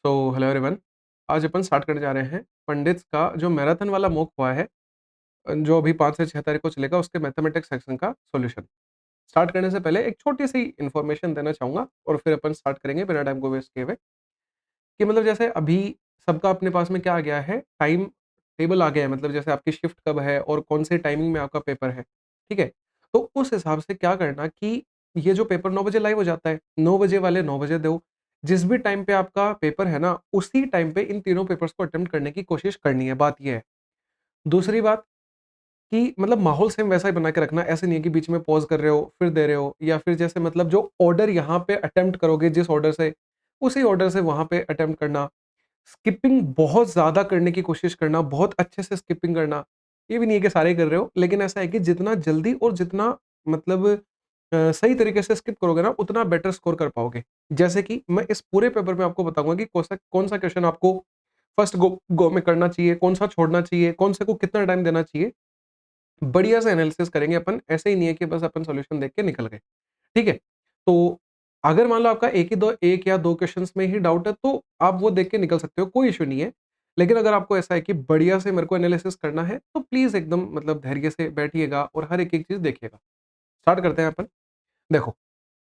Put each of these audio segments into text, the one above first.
Hello everyone. आज अपन start करने जा रहे हैं पंडित्स का जो मैराथन वाला मॉक हुआ है, जो अभी 5 से 6 तारीख को चलेगा, उसके मैथमेटिक्स सेक्शन का सॉल्यूशन। स्टार्ट करने से पहले एक छोटी सी इन्फॉर्मेशन देना चाहूँगा और फिर अपन स्टार्ट करेंगे बिना टाइम को वेस्ट किए हुए। कि मतलब जैसे अभी सबका अपने पास में क्या आ गया है, टाइम टेबल आ गया है, मतलब जैसे आपकी शिफ्ट कब है और कौन से टाइमिंग में आपका पेपर है, ठीक है? तो उस हिसाब से क्या करना कि ये जो पेपर 9 बजे लाइव हो जाता है, 9 बजे वाले 9 बजे दो। जिस भी टाइम पे आपका पेपर है ना, उसी टाइम पे इन तीनों पेपर्स को अटेम्प्ट करने की कोशिश करनी है, बात ये है। दूसरी बात कि मतलब माहौल सेम वैसा ही बना के रखना, ऐसे नहीं है कि बीच में पॉज़ कर रहे हो, फिर दे रहे हो, या फिर जैसे मतलब जो ऑर्डर यहाँ पे अटेम्प्ट करोगे जिस ऑर्डर से, उसी ऑर्डर से वहाँ पे अटेम्प्ट करना। स्किपिंग बहुत ज़्यादा करने की कोशिश करना, बहुत अच्छे से स्किपिंग करना। ये भी नहीं है कि सारे ही कर रहे हो, लेकिन ऐसा है कि जितना जल्दी और जितना मतलब सही तरीके से स्किप करोगे ना, उतना बेटर स्कोर कर पाओगे। जैसे कि मैं इस पूरे पेपर में आपको बताऊँगा कि कौन-सा क्वेश्चन आपको फर्स्ट गो गो में करना चाहिए, कौन-सा छोड़ना चाहिए, कौन से को कितना टाइम देना चाहिए। बढ़िया से एनालिसिस करेंगे अपन, ऐसे ही नहीं है कि बस अपन सॉल्यूशन देख के निकल गए। ठीक है? तो अगर मान लो आपका 1 या 2 क्वेश्चंस में ही डाउट है, तो आप वो देख के निकल सकते हो, कोई इश्यू नहीं है। लेकिन अगर आपको ऐसा है कि बढ़िया से मेरे को एनालिसिस करना है, तो प्लीज़ एकदम मतलब धैर्य से बैठिएगा और हर एक-एक चीज़ देखिएगा। स्टार्ट करते हैं अपन। देखो,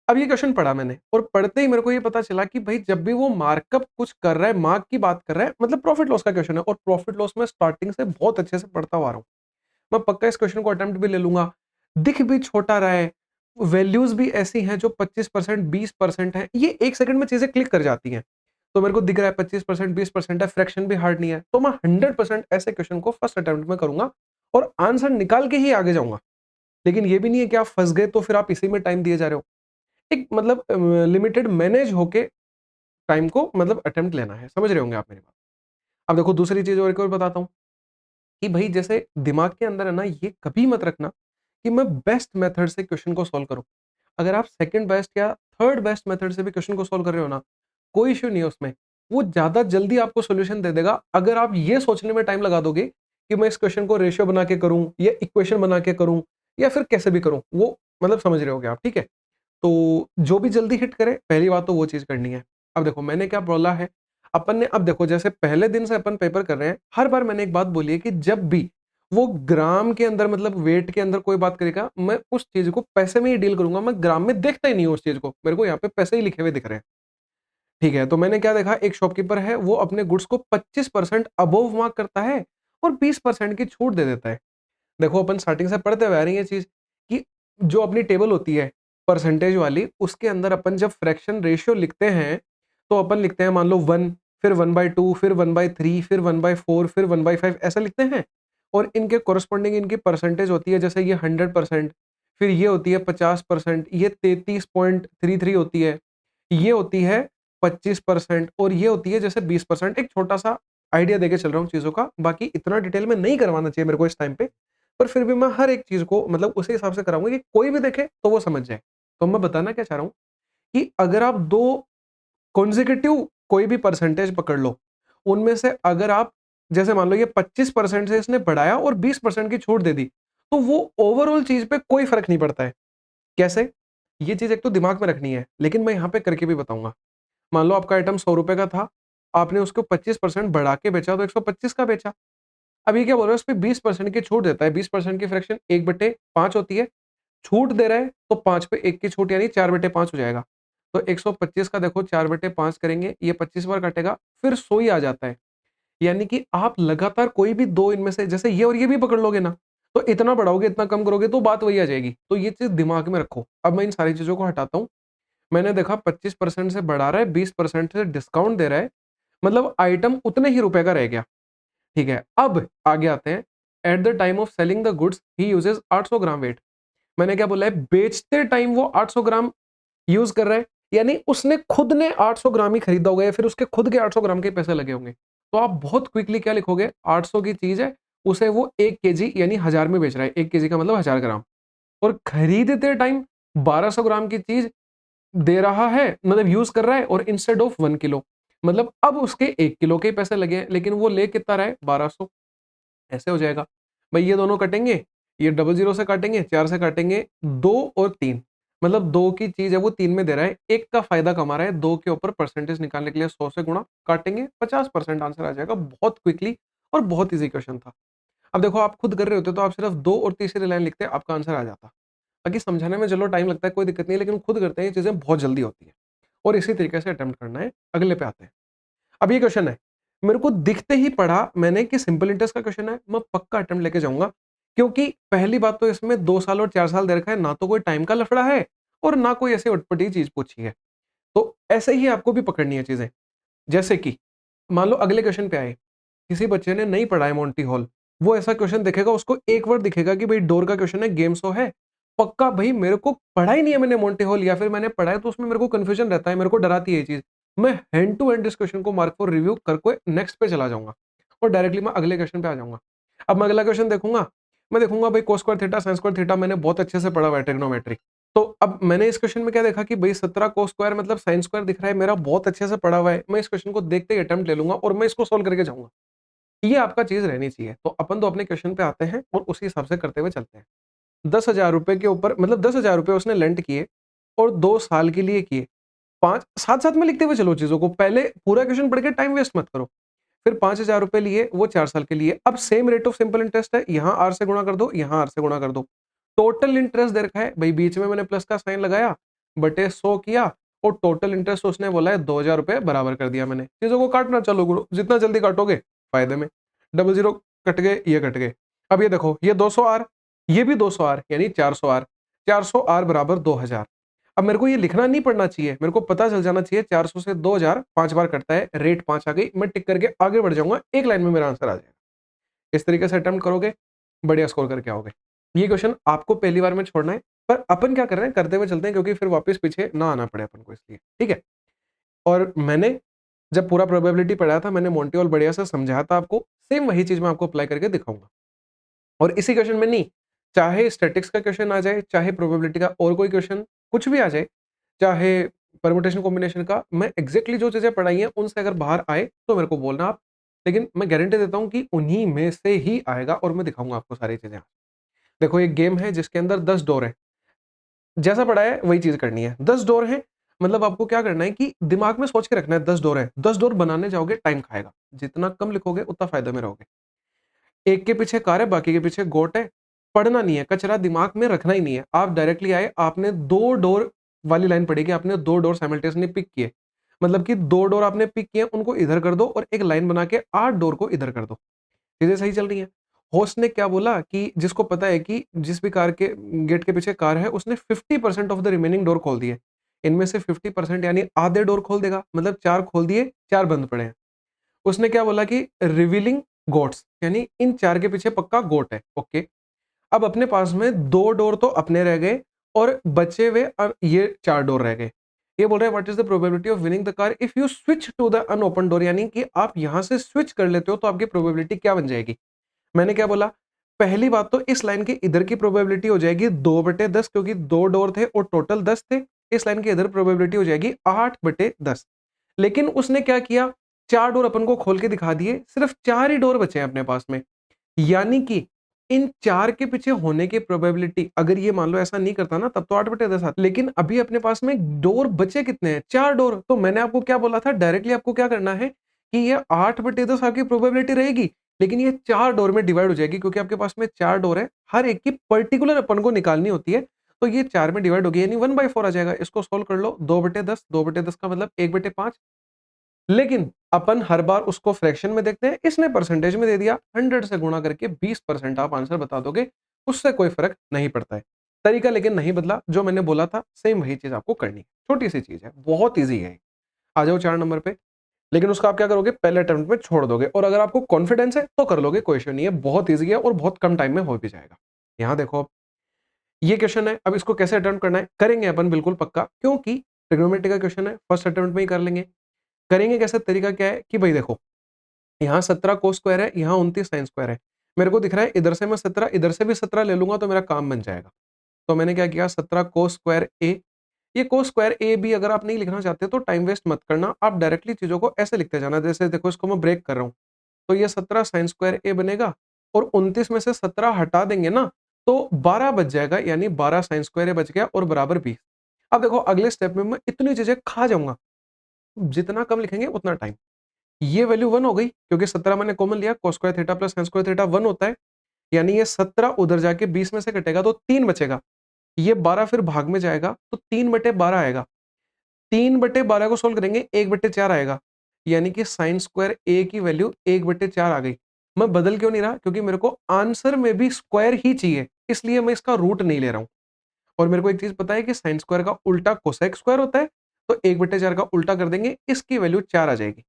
अब ये क्वेश्चन पढ़ा मैंने और पढ़ते ही मेरे को ये पता चला कि भाई जब भी वो मार्कअप कुछ कर रहा है, मार्क की बात कर रहा है, मतलब प्रॉफिट लॉस का क्वेश्चन है और प्रॉफिट लॉस में स्टार्टिंग से बहुत अच्छे से पढ़ता हुआ आ रहा हूँ। मैं पक्का इस क्वेश्चन को अटेम्प्ट भी ले लूँगा। दिख भी छोटा रहा है, वैल्यूज़ भी ऐसी हैं जो 25% 20% है। ये 1 सेकंड में चीज़ें क्लिक कर जाती हैं। तो मेरे को दिख रहा है 25% 20% है, फ्रैक्शन भी हार्ड नहीं है। तो मैं 100% ऐसे क्वेश्चन को फर्स्ट अटेम्प्ट में करूँगा और आंसर निकाल के ही आगे जाऊँगा। लेकिन ये भी नहीं है कि आप फँस गए तो फिर आप इसी में टाइम दिए जा रहे हो। एक मतलब लिमिटेड मैनेज होके टाइम को मतलब अटेम्प्ट लेना है। समझ रहे होंगे आप मेरी बात। अब देखो दूसरी चीज़ और एक और बताता हूँ। कि भाई जैसे दिमाग के अंदर है ना, ये कभी मत रखना कि मैं बेस्ट मेथड से क्वेश्चन को सॉल्व करूं। अगर आप सेकंड बेस्ट या थर्ड बेस्ट मेथड से भी क्वेश्चन को सॉल्व कर रहे हो ना, कोई इश्यू नहीं है उसमें। वो ज्यादा जल्दी आपको सॉल्यूशन दे देगा अगर आप ये सोचने में टाइम लगा दोगे कि मैं इस क्वेश्चन को रेशियो बना के करूं या इक्वेशन बना के करूं या फिर कैसे भी करूं, वो मतलब समझ रहे होगे आप, ठीक है? तो जो भी जल्दी हिट करे, पहली बात तो वो चीज़ करनी है। अब देखो मैंने क्या बोला है, अपन ने अब देखो जैसे पहले दिन से अपन पेपर कर रहे हैं, हर बार मैंने एक बात बोली है कि जब भी वो ग्राम के अंदर मतलब वेट के अंदर कोई बात करेगा, मैं उस चीज़ को पैसे में ही डील करूँगा, मैं ग्राम में देखता ही नहीं हूँ उस चीज़ को। मेरे को यहाँ पे पैसे ही लिखे हुए दिख रहे हैं, ठीक है? तो मैंने क्या देखा, एक शॉपकीपर है, वो अपने गुड्स को 25% अबोव मार्क करता है और 20% की छूट दे देता है। देखो अपन स्टार्टिंग से पढ़ते हुए आ रही है ये चीज कि जो अपनी टेबल होती है परसेंटेज वाली, उसके अंदर अपन जब फ्रैक्शन रेशियो लिखते हैं, तो अपन लिखते हैं मान लो 1, फिर 1/2, फिर 1/3, फिर 1/4, फिर 1/5, ऐसा लिखते हैं। और इनके कोरस्पॉन्डिंग इनकी परसेंटेज होती है, जैसे ये 100%, फिर ये होती है 50%, ये 33.33 होती है, ये होती है 25% और ये होती है जैसे 20%। एक छोटा सा आइडिया देके चल रहा हूँ चीजों का, बाकी इतना डिटेल में नहीं करवाना चाहिए मेरे को इस टाइम पे, पर फिर भी मैं हर एक चीज़ को मतलब उसी हिसाब से कराऊँगा कि कोई भी देखे तो वो समझ जाए। तो मैं बताना क्या चाह रहा हूँ कि अगर आप 2 कॉन्सेक्यूटिव कोई भी परसेंटेज पकड़ लो, उनमें से अगर आप जैसे मान लो ये 25% से इसने बढ़ाया और 20% की छूट दे दी, तो वो ओवरऑल चीज़ पे कोई फ़र्क नहीं पड़ता है। कैसे? ये चीज़ एक तो दिमाग में रखनी है, लेकिन मैं यहाँ पे करके भी बताऊँगा। मान लो आपका आइटम ₹100 का था, आपने उसको 25% बढ़ा के बेचा तो 125 का बेचा। अब ये क्या बोल रहा है, उस पे 20% की छूट देता है, 20% की फ्रैक्शन 1/5 होती है। छूट दे रहा है तो 5 पे 1 की छूट यानी 4/5 हो जाएगा। तो 125 का देखो 4/5 करेंगे, ये 25 बार काटेगा, फिर 100 ही आ जाता है। यानी कि आप लगातार कोई भी 2 इनमें से जैसे ये और ये भी पकड़ लोगे ना, तो इतना बढ़ाओगे, इतना कम करोगे तो बात वही आ जाएगी। तो ये चीज़ दिमाग में रखो। अब मैं इन सारी चीज़ों को हटाता हूँ। मैंने देखा 25% से बढ़ा रहा है, 20% से डिस्काउंट दे रहा है, मतलब आइटम उतने ही रुपए का रह गया। ठीक है, अब आगे आते हैं। At the time of selling the goods he uses 800 gram weight. मैंने क्या बोला है, बेचते टाइम वो 800 ग्राम यूज कर रहा है, यानी उसने खुद ने 800 ग्राम ही खरीदा होगा या फिर उसके खुद के 800 ग्राम के पैसे लगे होंगे। तो आप बहुत क्विकली क्या लिखोगे, 800 की चीज है, उसे वो 1 केजी यानी 1000 में बेच रहा है। 1 केजी का मतलब 1000 ग्राम, और खरीदते टाइम 1200 ग्राम की चीज दे रहा है, मतलब यूज कर रहा है, और इंस्टेड ऑफ 1 किलो, मतलब अब उसके 1 किलो के पैसे लगे हैं, लेकिन वो ले कितना रहा है, 1200। ऐसे हो जाएगा। भाई ये दोनों कटेंगे, ये डबल जीरो से काटेंगे, 4 से काटेंगे, 2 और 3। मतलब 2 की चीज़ है वो 3 में दे रहा है, 1 का फ़ायदा कमा रहा है, 2 के ऊपर परसेंटेज निकालने के लिए 100 से गुणा काटेंगे, 50% आंसर आ जाएगा। बहुत क्विकली और बहुत ईज़ी क्वेश्चन था। अब देखो आप खुद कर रहे होते तो आप सिर्फ 2 और तीसरी लाइन लिखते, आपका आंसर आ जाता। बाकी समझाने में चलो टाइम लगता है, कोई दिक्कत नहीं है, लेकिन खुद करते हैं ये चीज़ें बहुत जल्दी होती है। और इसी तरीके से अटेम्प्ट करना है। अगले पे आते हैं। अब ये क्वेश्चन है, मेरे को दिखते ही पढ़ा मैंने कि सिंपल इंटरेस्ट का क्वेश्चन है, मैं पक्का अटेम्प्ट लेके जाऊंगा, क्योंकि पहली बात तो इसमें 2 साल और 4 साल दे रखा है, ना तो कोई टाइम का लफड़ा है और ना कोई ऐसी अटपटी चीज पूछी है। तो ऐसे ही आपको भी पकड़नी है चीजें। जैसे कि मान लो अगले क्वेश्चन पे आए, किसी बच्चे ने नहीं पढ़ा है मोंटी हॉल, वो ऐसा क्वेश्चन देखेगा, उसको एक वर्ड दिखेगा कि भाई डोर का क्वेश्चन है, गेम शो है, पक्का भाई मेरे को पढ़ा ही नहीं है मैंने मोंटी हॉल, या फिर मैंने पढ़ा है तो उसमें मेरे को कंफ्यूजन रहता है, मेरे को डराती है ये चीज, मैं हैंड टू हैंड इस क्वेश्चन को मार्क फॉर रिव्यू करके नेक्स्ट पे चला जाऊंगा और डायरेक्टली मैं अगले क्वेश्चन पे आ जाऊंगा। अब मैं अगला क्वेश्चन देखूंगा, मैं देखूंगा भाई cos square theta sine square theta मैंने बहुत अच्छे से पढ़ा हुआ है ट्रिग्नोमेट्री। तो अब मैंने इस क्वेश्चन में क्या देखा कि भाई 17 कोस स्क्वायर मतलब साइन स्क्वायर दिख रहा है, मेरा बहुत अच्छे से पढ़ा हुआ है, मैं इस क्वेश्चन को देखते ही अटेम्प्ट ले लूंगा और मैं इसको सोल्व करके जाऊंगा। ये आपका चीज रहनी चाहिए। तो अपन तो अपने क्वेश्चन पे आते हैं और उसी हिसाब से करते हुए चलते हैं। 10,000 रुपए के ऊपर मतलब 10,000 रुपए उसने लेंट किए और 2 साल के लिए किए। पांच साथ साथ में लिखते हुए चलो चीजों को, पहले पूरा क्वेश्चन पढ़ के टाइम वेस्ट मत करो। फिर 5,000 रुपए लिए वो 4 साल के लिए। अब same rate of simple interest है, यहाँ आर से गुणा कर दो, यहाँ आर से गुणा कर दो। टोटल इंटरेस्ट दे रखा है भाई, बीच में मैंने प्लस का साइन लगाया, बटे 100 किया और टोटल इंटरेस्ट उसने बोला है 2,000 रुपए बराबर कर दिया मैंने। चीजों को काटना चलो गुरु, जितना जल्दी काटोगे फायदे में। डबल जीरो कट गए, ये कट गए। अब ये देखो ये 200 आर, ये भी 200 आर, यानी 400 आर। 400 आर बराबर 2,000। अब मेरे को ये लिखना नहीं पड़ना चाहिए, मेरे को पता चल जाना चाहिए 400 से 2,000 5 बार कटता है, रेट 5 आ गई, मैं टिक करके आगे बढ़ जाऊंगा, एक लाइन में मेरा आंसर आ जाएगा। इस तरीके से अटेम्प्ट करोगे, बढ़िया स्कोर करके आओगे। ये क्वेश्चन आपको पहली बार में छोड़ना है, पर अपन क्या कर रहे हैं, करते हुए चलते हैं, क्योंकि फिर वापस पीछे ना आना पड़े अपन को, इसलिए ठीक है। और मैंने जब पूरा प्रोबेबिलिटी पढ़ाया था, मैंने मोंटी बढ़िया से समझाया था आपको, सेम वही चीज मैं आपको अप्लाई करके दिखाऊंगा। और इसी क्वेश्चन में नहीं, चाहे स्टैटिक्स का क्वेश्चन आ जाए, चाहे प्रोबेबिलिटी का और कोई क्वेश्चन कुछ भी आ जाए, चाहे परमुटेशन कॉम्बिनेशन का, मैं एग्जैक्टली जो चीजें पढ़ाई हैं उनसे अगर बाहर आए तो मेरे को बोलना आप। लेकिन मैं गारंटी देता हूं कि उन्हीं में से ही आएगा और मैं दिखाऊंगा आपको सारी चीजें। देखो एक गेम है जिसके अंदर 10 डोर है, जैसा पढ़ा है वही चीज करनी है। 10 डोर है, मतलब आपको क्या करना है कि दिमाग में सोच के रखना है 10 डोर है। 10 डोर बनाने जाओगे टाइम खाएगा, जितना कम लिखोगे उतना फायदे में रहोगे। एक के पीछे कार है, बाकी के पीछे गोट है। पढ़ना नहीं है, कचरा दिमाग में रखना ही नहीं है। आप डायरेक्टली आए, आपने 2 डोर वाली लाइन पढ़ी कि आपने 2 डोर साइमल्टेनियसली पिक किए, मतलब कि 2 डोर आपने पिक किए, उनको इधर कर दो और एक लाइन बना के 8 डोर को इधर कर दो। चीजें सही चल रही हैं। होस्ट ने क्या बोला कि जिसको पता है कि जिस भी कार के गेट के पीछे कार है, उसने 50% ऑफ द रिमेनिंग डोर खोल दिए। इनमें से 50% यानी आधे डोर खोल देगा, मतलब 4 खोल दिए, 4 बंद पड़े हैं। उसने क्या बोला कि रिवीलिंग गोट्स, यानी इन 4 के पीछे पक्का गोट है। ओके, अब अपने पास में 2 डोर तो अपने रह गए और बचे हुए और ये 4 डोर रह गए। ये बोल रहा है what is the probability of winning the car if you switch to the unopen door, यानी कि आप यहां से स्विच कर लेते हो तो आपकी प्रोबेबिलिटी क्या बन जाएगी। मैंने क्या बोला, पहली बात तो इस लाइन के इधर की प्रोबेबिलिटी हो जाएगी 2/10, क्योंकि 2 डोर थे और टोटल 10 थे। इस लाइन के इधर प्रोबेबिलिटी हो जाएगी 8/10। लेकिन उसने क्या किया, 4 डोर अपन को खोल के दिखा दिए, सिर्फ 4 ही डोर बचे हैं अपने पास में, यानी कि इन 4 के पीछे होने की प्रोबेबिलिटी, अगर ये मान लो ऐसा नहीं करता ना, तब तो 8/10 आता, लेकिन अभी अपने पास में डोर बचे कितने हैं, 4 डोर। तो मैंने आपको क्या बोला था, डायरेक्टली आपको क्या करना है कि ये 8/10 आपकी प्रोबेबिलिटी रहेगी, लेकिन ये 4 डोर में डिवाइड हो जाएगी, क्योंकि आपके पास में 4 डोर है, हर एक की पर्टिकुलर अपन को निकालनी होती है। तो ये 4 में डिवाइड होगी, यानी 1/4 आ जाएगा। इसको सोल्व कर लो, 2/10, 2/10 का मतलब 1/5। लेकिन अपन हर बार उसको फ्रैक्शन में देखते हैं, इसने परसेंटेज में दे दिया, 100 से गुणा करके 20% आप आंसर बता दोगे, उससे कोई फर्क नहीं पड़ता है। तरीका लेकिन नहीं बदला, जो मैंने बोला था सेम वही चीज आपको करनी है। छोटी सी चीज है, बहुत ईजी है। आ जाओ 4 नंबर पे। लेकिन उसका आप क्या करोगे, पहले अटेम्प्ट में छोड़ दोगे, और अगर आपको कॉन्फिडेंस है तो कर लोगे, कोई इश्यू नहीं है, बहुत ईजी है और बहुत कम टाइम में हो भी जाएगा। यहाँ देखो, अब ये क्वेश्चन है, अब इसको कैसे अटेम्प्ट करना है, करेंगे अपन बिल्कुल पक्का, क्योंकि ट्रिग्नोमेट्री का क्वेश्चन है, फर्स्ट अटेम्प्ट में ही कर लेंगे। करेंगे कैसे, तरीका क्या है कि भाई देखो, यहाँ 17 कोस स्क्वायर है, यहाँ 29 साइन स्क्वायर है। मेरे को दिख रहा है इधर से मैं 17, इधर से भी 17 ले लूंगा तो मेरा काम बन जाएगा। तो मैंने क्या किया, 17 कोस स्क्वायर ए। ये कोस स्क्वायर ए भी अगर आप नहीं लिखना चाहते तो टाइम वेस्ट मत करना, आप डायरेक्टली चीजों को ऐसे लिखते जाना। जैसे देखो, इसको मैं ब्रेक कर रहा हूँ, तो ये 17 साइन स्क्वायर ए बनेगा, और 29 में से 17 हटा देंगे ना, तो 12 बच जाएगा, यानी 12 साइन स्क्वायर ए बच गया और बराबर 20। अब देखो अगले स्टेप में मैं इतनी चीजें खा जाऊंगा, जितना कम लिखेंगे उतना टाइम। ये वैल्यू 1 हो गई क्योंकि 17 मैंने कॉमन लिया, cos square theta plus sin square theta 1 होता है, यानी ये 17 उधर जाके 20 में से कटेगा तो 3 बचेगा। ये 12 फिर भाग में जाएगा तो 3/12 आएगा। 3/12 को सोल्व करेंगे 1/4 आएगा, यानी कि sin स्क्वायर a की वैल्यू 1/4 आ गई। मैं बदल क्यों नहीं रहा? क्योंकि मेरे को आंसर में भी स्क्वायर ही चाहिए, इसलिए मैं इसका रूट नहीं ले रहा हूं। और मेरे को एक चीज पता है कि sin स्क्वायर का उल्टा कोसेक स्क्वायर होता है, तो 1/4 का उल्टा कर देंगे, इसकी वैल्यू 4 आ जाएगी।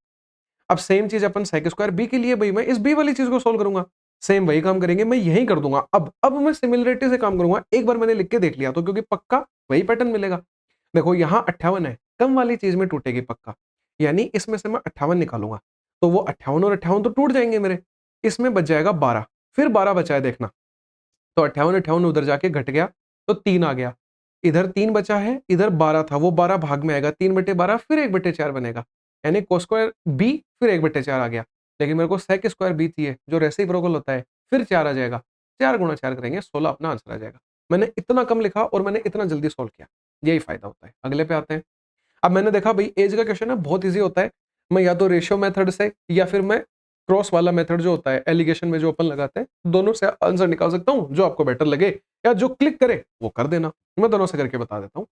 अब सेम चीज अपन सेक स्क्वायर बी के लिए, भाई मैं इस बी वाली चीज को सोल्व करूंगा, सेम वही काम करेंगे, मैं यही कर दूंगा। अब मैं सिमिलरिटी से काम करूंगा, एक बार मैंने लिख के देख लिया तो क्योंकि पक्का वही पैटर्न मिलेगा। देखो यहाँ 58 है, कम वाली चीज में टूटेगी पक्का, यानी इसमें से मैं 58 निकालूंगा, तो वो 58 और 58 तो टूट जाएंगे मेरे, इसमें बच जाएगा 12, फिर 12 बचा है देखना, तो 58 58 उधर जाके घट गया तो 3 आ गया, इधर 3 बचा है, इधर 12 था, वो 12 भाग में आएगा, 3/12 फिर 1/4 बनेगा, यानी कोस स्क्वायर बी फिर 1/4 आ गया। लेकिन मेरे को सेक स्क्वायर बी चाहिए जो रेसिप्रोकल होता है, फिर 4 आ जाएगा, 4 गुणा 4 करेंगे 16 अपना आंसर आ जाएगा। मैंने इतना कम लिखा और मैंने इतना जल्दी सोल्व किया, यही फायदा होता है। अगले पे आते हैं। अब मैंने देखा भाई एज का क्वेश्चन है, बहुत ईजी होता है, मैं या तो रेशियो मेथड से या फिर मैं क्रॉस वाला मेथड जो होता है एलिगेशन में जो अपन लगाते हैं, दोनों से आंसर निकाल सकता हूं, जो आपको बेटर लगे या जो क्लिक करे वो कर देना। मैं दोनों से करके बता देता हूं।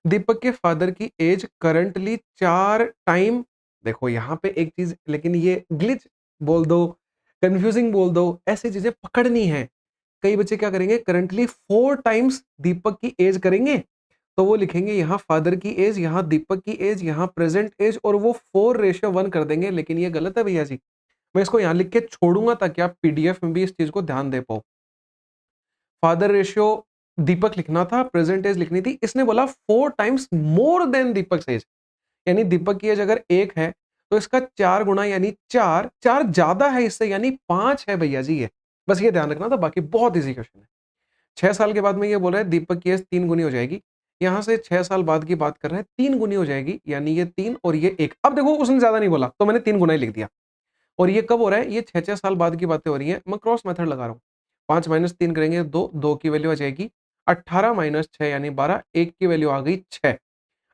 दीपक के फादर की एज करंटली 4 टाइम, देखो यहाँ पे एक चीज, लेकिन ये ग्लिच बोल दो, कंफ्यूजिंग बोल दो, ऐसी चीजें पकड़नी है। कई बच्चे क्या करेंगे, करंटली 4 टाइम्स दीपक की एज करेंगे, तो वो लिखेंगे यहाँ फादर की एज, यहाँ दीपक की एज, यहाँ प्रेजेंट एज, और वो 4:1 कर देंगे। लेकिन ये गलत है भैया जी, मैं इसको यहाँ लिख के छोड़ूंगा ताकि आप पीडीएफ में भी इस चीज को ध्यान दे पाओ। फादर रेशियो दीपक लिखना था, प्रेजेंट एज लिखनी थी, इसने बोला 4 टाइम्स मोर देन दीपक एज, यानी दीपक की एज अगर 1 है तो इसका 4 गुना यानी 4, 4 ज्यादा है इससे, यानी 5 है भैया जी ये। बस ये ध्यान रखना था, बाकी बहुत इजी क्वेश्चन है। 6 साल के बाद में ये बोल रहा है दीपक की एज 3 गुनी हो जाएगी, यहां से 6 साल बाद की बात कर रहे हैं, 3 गुनी हो जाएगी, यानी ये 3 और ये 1। अब देखो उसने ज्यादा नहीं बोला तो मैंने 3 गुना ही लिख दिया। और ये कब हो रहा है, ये 6 साल बाद की बातें हो रही है, मैं क्रॉस मेथड लगा रहा हूँ। 5 - 3 करेंगे 2, 2 की वैल्यू आ जाएगी 18 - 6 यानी 12, 1 की वैल्यू आ गई 6।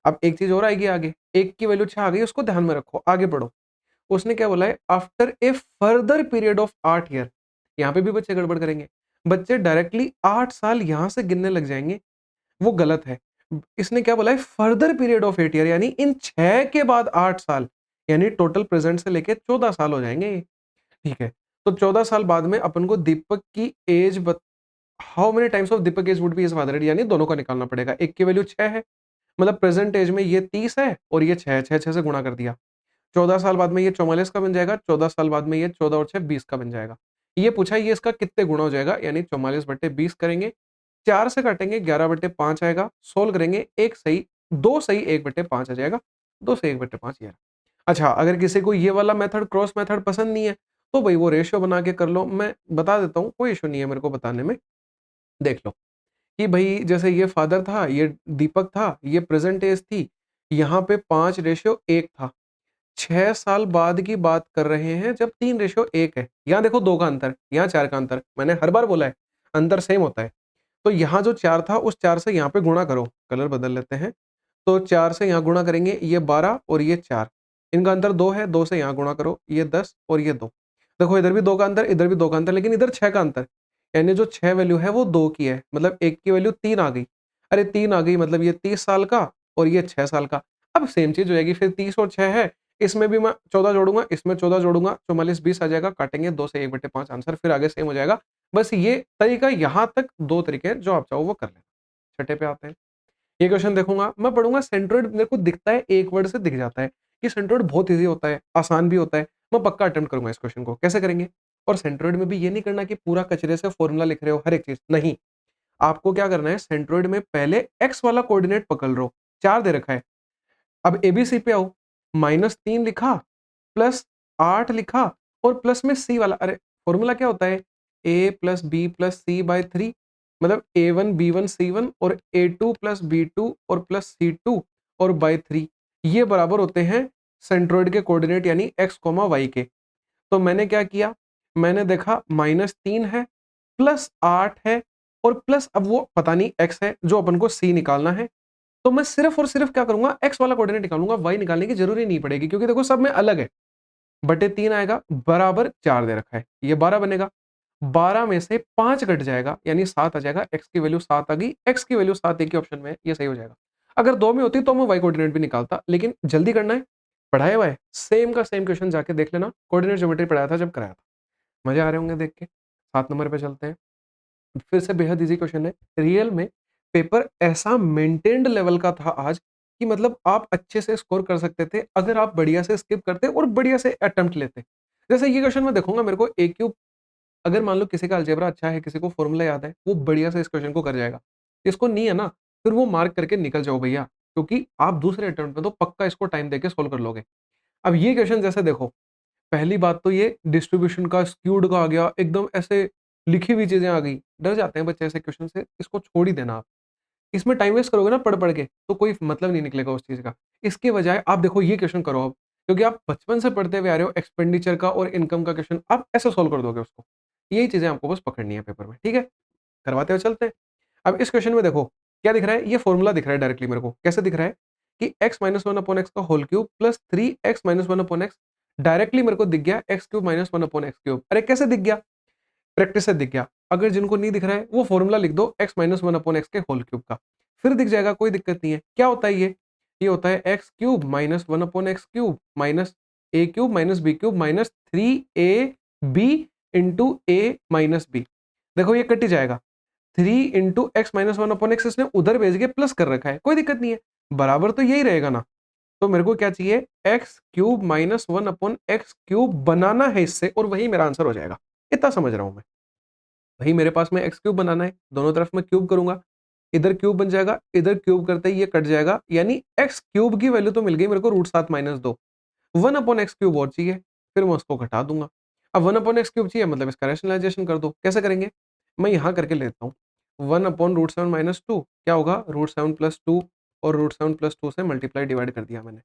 अब एक चीज और आएगी आगे, 1 की वैल्यू 6 आ गई, उसको ध्यान में रखो, आगे बढ़ो। उसने क्या बोला है, after a further period of 8 year. यहाँ पे भी बच्चे गड़बड़ करेंगे, बच्चे डायरेक्टली 8 साल यहां से गिनने लग जाएंगे, वो गलत है। इसने क्या बोला है, फर्दर पीरियड ऑफ 8 ईयर, यानी इन 6 के बाद 8 साल, यानी टोटल प्रेजेंट से लेके 14 साल हो जाएंगे ये। ठीक है, तो 14 साल बाद में अपन को दीपक की age how many times of Deepak age would be his father, यानी दोनों का निकालना पड़ेगा। एक की वैल्यू 6 है, मतलब प्रेजेंट एज में ये 30 है और ये 6 6 6 से गुणा कर दिया। 14 साल बाद में ये 44 का बन जाएगा, 14 साल बाद में ये 14 और 6 20 का बन जाएगा। ये पूछा ये इसका कितने गुणा हो जाएगा, यानी 44/20 करेंगे, 4 से काटेंगे 11/5 आएगा, सोल्व करेंगे, एक सही 2 सही 1/5 आ जाएगा, 2 से 1/5 ये रहा। अच्छा, अगर किसी को ये वाला मेथड क्रॉस मेथड पसंद नहीं है तो भाई वो रेशियो बना के कर लो, मैं बता देता हूँ, कोई इशू नहीं है मेरे को बताने में। देख लो कि भाई जैसे ये फादर था, ये दीपक था, ये प्रेजेंट एज थी, यहाँ पे 5:1 था। 6 साल बाद की बात कर रहे हैं जब 3:1 है। यहाँ देखो 2 का अंतर, यहाँ 4 का अंतर, मैंने हर बार बोला है अंतर सेम होता है। तो यहाँ जो 4 था उस 4 से यहाँ पे गुणा करो, कलर बदल लेते हैं, तो 4 से यहाँ गुणा करेंगे, ये 12 और ये 4, इनका अंतर 2 है, 2 से यहाँ गुणा करो, ये 10 और ये 2। देखो इधर भी 2 का अंतर, इधर भी 2 का अंतर, लेकिन इधर 6 का अंतर, यानी जो 6 वैल्यू है वो 2 की है, मतलब 1 की वैल्यू 3 आ गई। अरे 3 आ गई मतलब ये 30 साल का और ये 6 साल का। अब सेम चीज हो जाएगी, फिर 30 और 6 है, इसमें भी मैं 14 जोड़ूंगा, इसमें 14 जोड़ूंगा, 44 20 आ जाएगा, काटेंगे 2 से 1/5 आंसर, फिर आगे सेम हो जाएगा। बस ये तरीका, यहाँ तक 2 तरीके हैं, जो आप चाहो वो कर लेना। छठे पे आते हैं। ये क्वेश्चन देखूंगा, मैं पढ़ूंगा, सेंट्रोइड मेरे को दिखता है, एक वर्ड से दिख जाता है कि सेंट्रोइड बहुत इजी होता है, आसान भी होता है, मैं पक्का अटेम्प्ट करूंगा इस क्वेश्चन को। कैसे करेंगे? और सेंट्रोइड में भी ये नहीं करना कि पूरा कचरे से फॉर्मूला लिख रहे हो हर एक चीज, नहीं। आपको क्या करना है, सेंट्रोइड में पहले एक्स वाला कोऑर्डिनेट पकड़ लो, 4 दे रखा है। अब एबीसी पे आओ, -3 लिखा, +8 लिखा, और प्लस में सी वाला, अरे फॉर्मूला क्या होता है, a + b + c/3, मतलब a1 b1 c1 और a2 + b2 और +c2 और बाय 3, ये बराबर होते हैं सेंट्रोइड के कोऑर्डिनेट यानी x, y के। तो मैंने क्या किया, मैंने देखा -3 है, +8 है, और प्लस अब वो पता नहीं x है जो अपन को c निकालना है, तो मैं सिर्फ और सिर्फ क्या करूंगा, एक्स वाला कोऑर्डिनेट निकालूंगा, वाई निकालने की जरूरी नहीं पड़ेगी, क्योंकि देखो सब में अलग है। बटे 3 आएगा, बराबर 4 दे रखा है, ये 12 बनेगा। 12 में से 5 कट जाएगा, यानी 7 आ जाएगा। एक्स की वैल्यू 7 आ गई, एक्स की वैल्यू 7 एक ही ऑप्शन में है, ये सही हो जाएगा। अगर 2 में होती तो मैं वाई कोऑर्डिनेट भी निकालता, लेकिन जल्दी करना है। पढ़ाया हुआ है, सेम का सेम क्वेश्चन जाके देख लेना, कोऑर्डिनेट ज्योमेट्री पढ़ाया था जब कराया था। मजे आ रहे होंगे देख के। 7 नंबर पे चलते हैं। फिर से बेहद इजी क्वेश्चन है। रियल में पेपर ऐसा मेंटेन्ड लेवल का था आज कि मतलब आप अच्छे से स्कोर कर सकते थे अगर आप बढ़िया से स्किप करते और बढ़िया से अटेम्प्ट लेते। जैसे ये क्वेश्चन मैं देखूंगा, मेरे को ए क्यूब, अगर मान लो किसी का अलजेब्रा अच्छा है, किसी को फॉर्मूला याद है, वो बढ़िया से इस क्वेश्चन को कर जाएगा। इसको नहीं है ना, फिर वो मार्क करके निकल जाओ भैया, क्योंकि आप दूसरे अटेम्प्ट में तो पक्का इसको टाइम देके सोल्व कर लोगे। अब ये क्वेश्चन जैसे देखो, पहली बात तो ये डिस्ट्रीब्यूशन का, स्क्यूड का आ गया, एकदम ऐसे लिखी हुई चीजें आ गई। डर जाते हैं बच्चे ऐसे क्वेश्चन से, इसको छोड़ ही देना आप। इसमें टाइम वेस्ट करोगे ना पढ़ पढ़ के, तो कोई मतलब नहीं निकलेगा उस चीज का। इसके बजाय आप देखो ये क्वेश्चन करो अब, क्योंकि आप बचपन से पढ़ते हुए आ रहे हो, एक्सपेंडिचर का और इनकम का क्वेश्चन आप ऐसे सोल्व कर दोगे उसको। यही चीजें आपको बस पकड़नी है पेपर में, ठीक है। करवाते हुए चलते हैं। अब इस क्वेश्चन में देखो क्या दिख रहा है, ये फॉर्मूला दिख रहा है डायरेक्टली मेरे को। कैसे दिख रहा है कि x minus one upon x का whole cube plus 3x minus one upon x, directly मेरे को दिख गया x cube minus one upon x cube. अरे कैसे दिख गया, प्रैक्टिस से दिख गया। अगर जिनको नहीं दिख रहा है वो फॉर्मूला लिख दो x minus one upon x के होल क्यूब का, फिर दिख जाएगा, कोई दिक्कत नहीं है। क्या होता है ये होता है x cube minus one upon x cube minus a cube minus b cube minus 3ab into a minus b. देखो ये कट ही जाएगा, 3 into x minus one upon x इसने उधर भेज के प्लस कर रखा है, कोई दिक्कत नहीं है, बराबर तो यही रहेगा ना। तो मेरे को क्या चाहिए, x cube minus one upon x cube बनाना है इससे, और वही मेरा आंसर हो जाएगा। इतना समझ रहा हूं मैं। वही मेरे पास में एक्स क्यूब बनाना है, दोनों तरफ मैं क्यूब करूंगा, इधर क्यूब बन जाएगा, इधर क्यूब करते ही ये कट जाएगा, यानी एक्स क्यूब की वैल्यू तो मिल गई मेरे को √7 - 2। वन अपॉन एक्स क्यूब और चाहिए, फिर मैं उसको घटा दूंगा। अब वन अपॉन एक्स क्यूब चाहिए, मतलब इसका रैशनलाइजेशन कर दो। कैसे करेंगे, मैं यहाँ करके लेता हूँ। 1/√7 - 2 क्या होगा, √7 + 2, और √7 + 2 से मल्टीप्लाई डिवाइड कर दिया मैंने।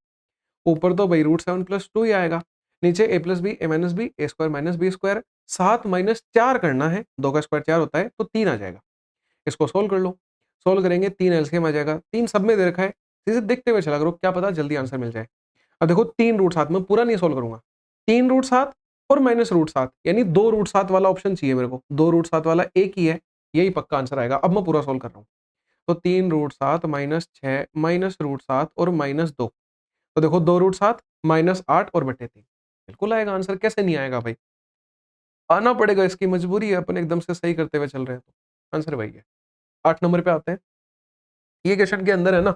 ऊपर तो भाई √7 + 2 ही आएगा, नीचे a + b a - b a² - b²। 7 - 4 करना है, 2 का स्क्वायर 4 होता है, तो 3 आ जाएगा। इसको सोल्व कर लो। सोल्व करेंगे, 3 एलसीएम आ जाएगा। 3 सब में दे रखा है, सीधे देखते हुए चला करो, क्या पता जल्दी आंसर मिल जाए। अब देखो 3√7 में पूरा नहीं सोल्व करूंगा, 3√7 और -√7, यानी 2√7 वाला ऑप्शन चाहिए मेरे को। 2√7 वाला एक ही है, यही पक्का आंसर आएगा। अब मैं पूरा सोल्व कर रहा हूँ। तो 3√7 -6 -√7 और -2। तो देखो 2√7 -8 और बटे 3, बिल्कुल आएगा आंसर। कैसे नहीं आएगा भाई, आना पड़ेगा, इसकी मजबूरी है, अपन एकदम से सही करते हुए चल रहे हैं तो आंसर वही है। 8 नंबर पे आते हैं। ये क्वेश्चन के अंदर है ना,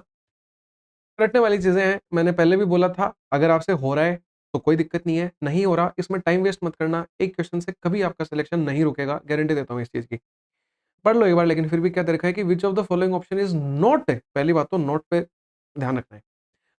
रटने वाली चीजें हैं। मैंने पहले भी बोला था, अगर आपसे हो रहा है तो कोई दिक्कत नहीं है, नहीं हो रहा इसमें टाइम वेस्ट मत करना। एक क्वेश्चन से कभी आपका सिलेक्शन नहीं रुकेगा, गारंटी देता हूँ इस चीज की। पढ़ लो एक बार, लेकिन फिर भी क्या देखा है कि which of the following option is not, पहली बात तो नॉट पे ध्यान रखना है।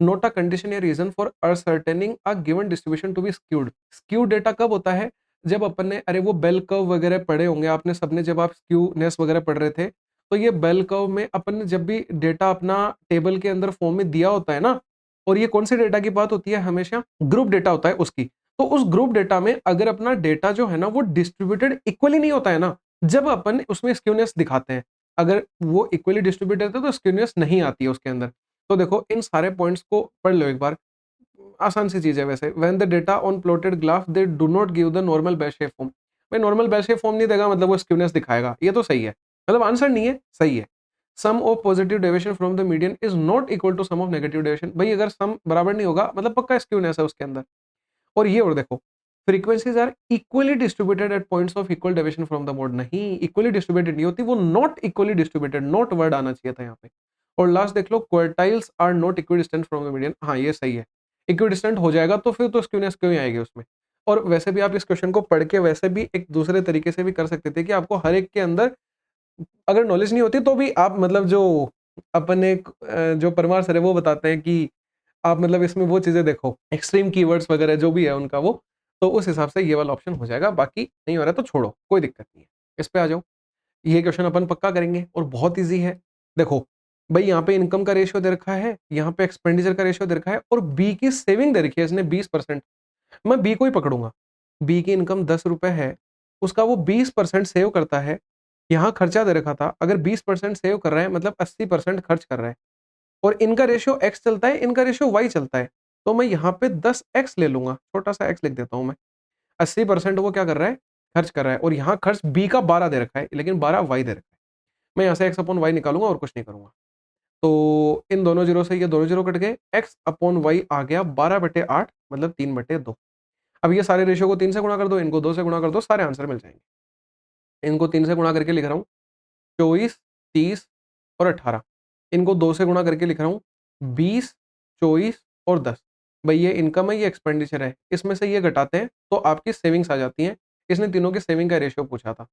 नोट अ कंडीशन या reason for ascertaining a given distribution to be skewed. Skewed data कब होता है, जब अपन ने, अरे वो बेल कर्व वगैरह पढ़े होंगे आपने सबने, जब आप स्क्यूनेस वगैरह पढ़ रहे थे, तो ये बेल कर्व में अपन ने जब भी डेटा अपना टेबल के अंदर फॉर्म में दिया होता है ना, और ये कौन से डेटा की बात होती है, हमेशा ग्रुप डेटा होता है उसकी। तो उस ग्रुप डेटा में अगर अपना डेटा जो है ना वो डिस्ट्रीब्यूटेड इक्वली नहीं होता है ना, जब अपन उसमें स्क्यूनेस दिखाते हैं, अगर वो इक्वली डिस्ट्रीब्यूटेड है तो स्क्यूनेस नहीं आती है उसके अंदर। तो देखो इन सारे पॉइंट्स को पढ़ लो एक बार, आसान सी चीज है वैसे। When the data on plotted graph they do not give the normal bell shape form. भाई नॉर्मल बेल शेप फॉर्म नहीं देगा मतलब वो स्क्यूनेस दिखाएगा, ये तो सही है, मतलब आंसर नहीं है, सही है। Sum of positive deviation from the median is not equal to sum of negative deviation. भाई अगर सम बराबर नहीं होगा मतलब पक्का स्क्यूनेस है उसके अंदर। और ये और देखो, frequencies are equally distributed at points of equal deviation from the mode. नहीं, इक्वली डिस्ट्रीब्यूटेड नहीं होती वो, not equally distributed, not word आना चाहिए था यहाँ पे। और लास्ट देख लो, quartiles are not equidistant from the median. हाँ ये सही है, इक्विडिस्टेंट हो जाएगा तो फिर तो स्क्यूनेस क्यों ही आएगी उसमें। और वैसे भी आप इस क्वेश्चन को पढ़ के वैसे भी एक दूसरे तरीके से भी कर सकते थे कि आपको हर एक के अंदर अगर नॉलेज नहीं होती तो भी आप मतलब जो अपन एक जो परमार सर है वो बताते हैं कि आप मतलब इसमें वो चीजें देखो, एक्सट्रीम कीवर्ड्स वगैरह जो भी है उनका वो, तो उस हिसाब से ये वाला ऑप्शन हो जाएगा। बाकी नहीं हो रहा तो छोड़ो, कोई दिक्कत नहीं है। इस पे आ जाओ, ये क्वेश्चन अपन पक्का करेंगे और बहुत इजी है। देखो भाई यहाँ पे इनकम का रेशियो दे रखा है, यहाँ पे एक्सपेंडिचर का रेशियो दे रखा है, और बी की सेविंग दे रखी है इसने 20%। मैं बी को ही पकड़ूंगा। बी की इनकम 10 रुपए है, उसका वो 20% सेव करता है। यहाँ खर्चा दे रखा था, अगर 20% सेव कर रहा है मतलब 80% खर्च कर रहा है। और इनका रेशियो x चलता है, इनका रेशियो y चलता है, तो मैं यहाँ पे 10x ले लूंगा, छोटा सा x लिख देता हूँ मैं। 80% वो क्या कर रहा है, खर्च कर रहा है, और यहाँ खर्च b का 12 दे रखा है, लेकिन 12 y दे रखा है। मैं यहाँ से x अपॉन y निकालूंगा और कुछ नहीं करूंगा। तो इन दोनों जीरो से ये दोनों जीरो कट गए, x अपॉन y आ गया 12/8, मतलब 3/2। अब ये सारे रेशियो को 3 से गुणा कर दो, इनको 2 से गुणा कर दो, सारे आंसर मिल जाएंगे। इनको 3 से गुणा करके लिख रहा हूँ 24, 30 और 18। इनको 2 से गुणा करके लिख रहा हूँ 20, 24 और 10। भाई ये इनकम है, ये एक्सपेंडिचर है, इसमें से ये घटाते हैं तो आपकी सेविंग्स आ जाती हैं। इसने तीनों के सेविंग का रेशियो पूछा था।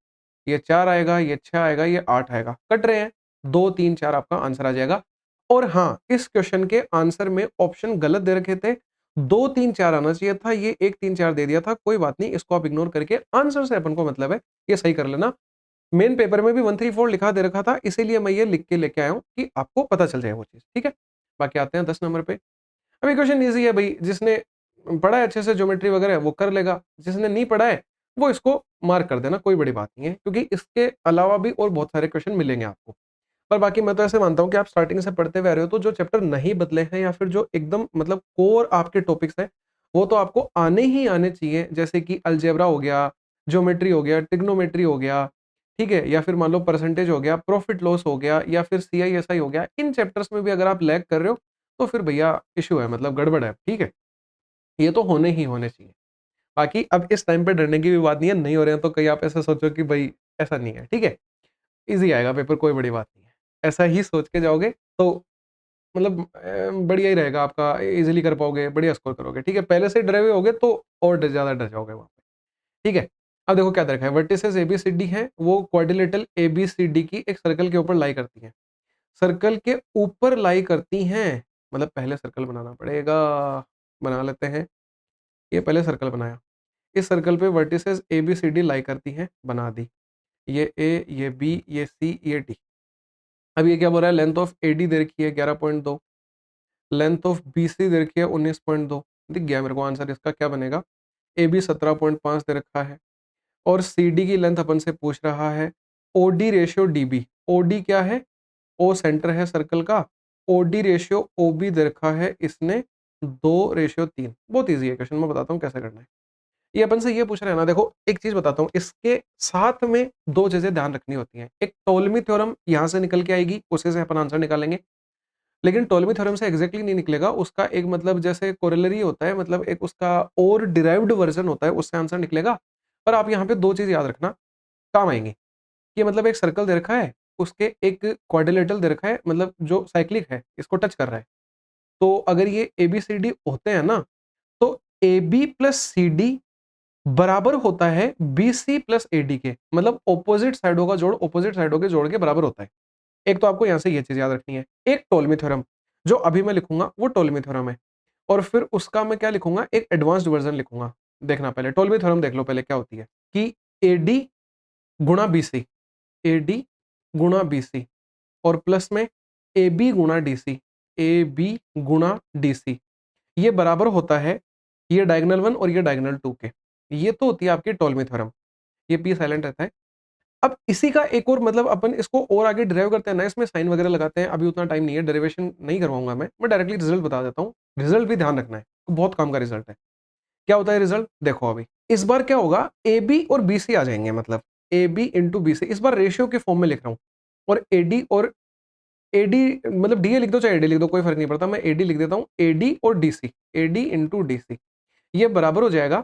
ये 4 आएगा, ये 6 आएगा, ये 8 आएगा, कट रहे हैं, 2, 3, 4 आपका आंसर आ जाएगा। और हाँ, इस क्वेश्चन के आंसर में ऑप्शन गलत दे रखे थे, 2, 3, 4 आना चाहिए था, ये 1, 3, 4 दे दिया था। कोई बात नहीं, इसको आप इग्नोर करके आंसर से अपन को मतलब है, ये सही कर लेना। मेन पेपर में भी 134 लिखा दे रखा था, इसीलिए मैं ये लिख के लेके आया हूँ कि आपको पता चल जाए वो चीज, ठीक है। बाकी आते हैं 10 नंबर पे। अभी क्वेश्चन इजी है भाई, जिसने पढ़ा है अच्छे से ज्योमेट्री वगैरह वो कर लेगा, जिसने नहीं पढ़ा है वो इसको मार्क कर देना, कोई बड़ी बात नहीं है, क्योंकि इसके अलावा भी और बहुत सारे क्वेश्चन मिलेंगे आपको। पर बाकी मैं तो ऐसे मानता हूँ कि आप स्टार्टिंग से पढ़ते हुए आ रहे हो, तो जो चैप्टर नहीं बदले हैं या फिर जो एकदम मतलब कोर आपके टॉपिक्स हैं, वो तो आपको आने ही आने चाहिए, जैसे कि अलजेब्रा हो गया, ज्योमेट्री हो गया, ट्रिग्नोमेट्री हो गया, ठीक है, या फिर मान लो परसेंटेज हो गया, प्रॉफिट लॉस हो गया, या फिर CISI हो गया। इन चैप्टर्स में भी अगर आप लैग कर रहे हो तो फिर भैया इश्यू है, मतलब गड़बड़ है, ठीक है। ये तो होने ही होने चाहिए। बाकी अब इस टाइम पे डरने की भी बात नहीं है, नहीं हो रहे हैं तो कहीं आप ऐसा सोचो कि भाई ऐसा नहीं है, ठीक है। ईज़ी आएगा पेपर, कोई बड़ी बात नहीं है। ऐसा ही सोच के जाओगे तो मतलब बढ़िया ही रहेगा आपका, ईज़िली कर पाओगे, बढ़िया स्कोर करोगे, ठीक है। पहले से डरे हुए होगे तो और ज़्यादा डर जाओगे वहाँ पे, ठीक है। अब देखो क्या दे रखा है, वर्टिसेस ABCD हैं, वो क्वाड्रिलेटरल ABCD की एक सर्कल के ऊपर लाई करती हैं। सर्कल के ऊपर लाई करती हैं, मतलब पहले सर्कल बनाना पड़ेगा, बना लेते हैं। ये पहले सर्कल बनाया, इस सर्कल पे वर्टिसेस ABCD लाई करती हैं, बना दी। ये A, ये B, ये C, ये D। अब ये क्या बोल रहा है, लेंथ ऑफ AD दे रखी है 11.2, लेंथ ऑफ BC दे रखी है 19.2। दिख गया मेरे को आंसर इसका क्या बनेगा। AB 17.5 दे रखा है, और CD की लेंथ अपन से पूछ रहा है। OD रेशियो DB, OD क्या है, O सेंटर है सर्कल का, OD रेशियो OB दे रखा है इसने 2:3। बहुत ईजी है क्वेश्चन, मैं बताता हूँ कैसे करना है। ये अपन से ये पूछ रहे हैं ना, देखो एक चीज बताता हूँ, इसके साथ में दो चीजें ध्यान रखनी होती हैं। एक टोलेमी थ्योरम यहाँ से निकल के आएगी, उसी से अपन आंसर निकालेंगे। लेकिन टोलेमी थ्योरम से एग्जैक्टली नहीं निकलेगा, उसका एक मतलब जैसे कोरिलेरी होता है, मतलब एक उसका और डिराइव्ड वर्जन होता है, उससे आंसर निकलेगा। पर आप यहाँ पे दो चीज याद रखना, काम आएंगी। कि मतलब एक सर्कल दे रखा है, उसके एक क्वाड्रिलेटरल दे रखा है, मतलब जो साइक्लिक है, इसको टच कर रहा है। तो अगर ये ABCD होते हैं ना, तो AB प्लस CD बराबर होता है BC प्लस AD के, मतलब ऑपोजिट साइडों का जोड़ ऑपोजिट साइडों के जोड़ के बराबर होता है। एक तो आपको यहां से ये चीज याद रखनी है। एक टोलेमी थ्योरम जो अभी मैं लिखूंगा वो टोलेमी थ्योरम है, और फिर उसका मैं क्या लिखूंगा, एक एडवांस्ड वर्जन लिखूंगा। देखना पहले टोलेमी थ्योरम देख लो पहले क्या होती है, कि AD गुणा BC, AD गुणा BC, और प्लस में AB गुणा DC, AB गुणा DC, ये बराबर होता है ये डायगोनल 1 और ये डायगोनल 2 के। ये तो होती है आपकी टोलेमी थ्योरम। ये P साइलेंट रहता है। अब इसी का एक और मतलब अपन इसको और आगे डिराइव करते हैं ना, इसमें साइन वगैरह लगाते हैं, अभी उतना टाइम नहीं है, डेरिवेशन नहीं करवाऊंगा मैं डायरेक्टली रिजल्ट बता देता हूँ। रिजल्ट भी ध्यान रखना है, बहुत काम का रिजल्ट है। क्या होता है रिजल्ट, देखो अभी इस बार क्या होगा, AB और BC आ जाएंगे, मतलब AB इंटू BC, इस बार रेशियो के फॉर्म में लिख रहा हूँ। और AD मतलब DA लिख दो चाहे AD लिख दो, कोई फर्क नहीं पड़ता, मैं AD लिख देता हूँ। AD और DC, AD इंटू DC, ये बराबर हो जाएगा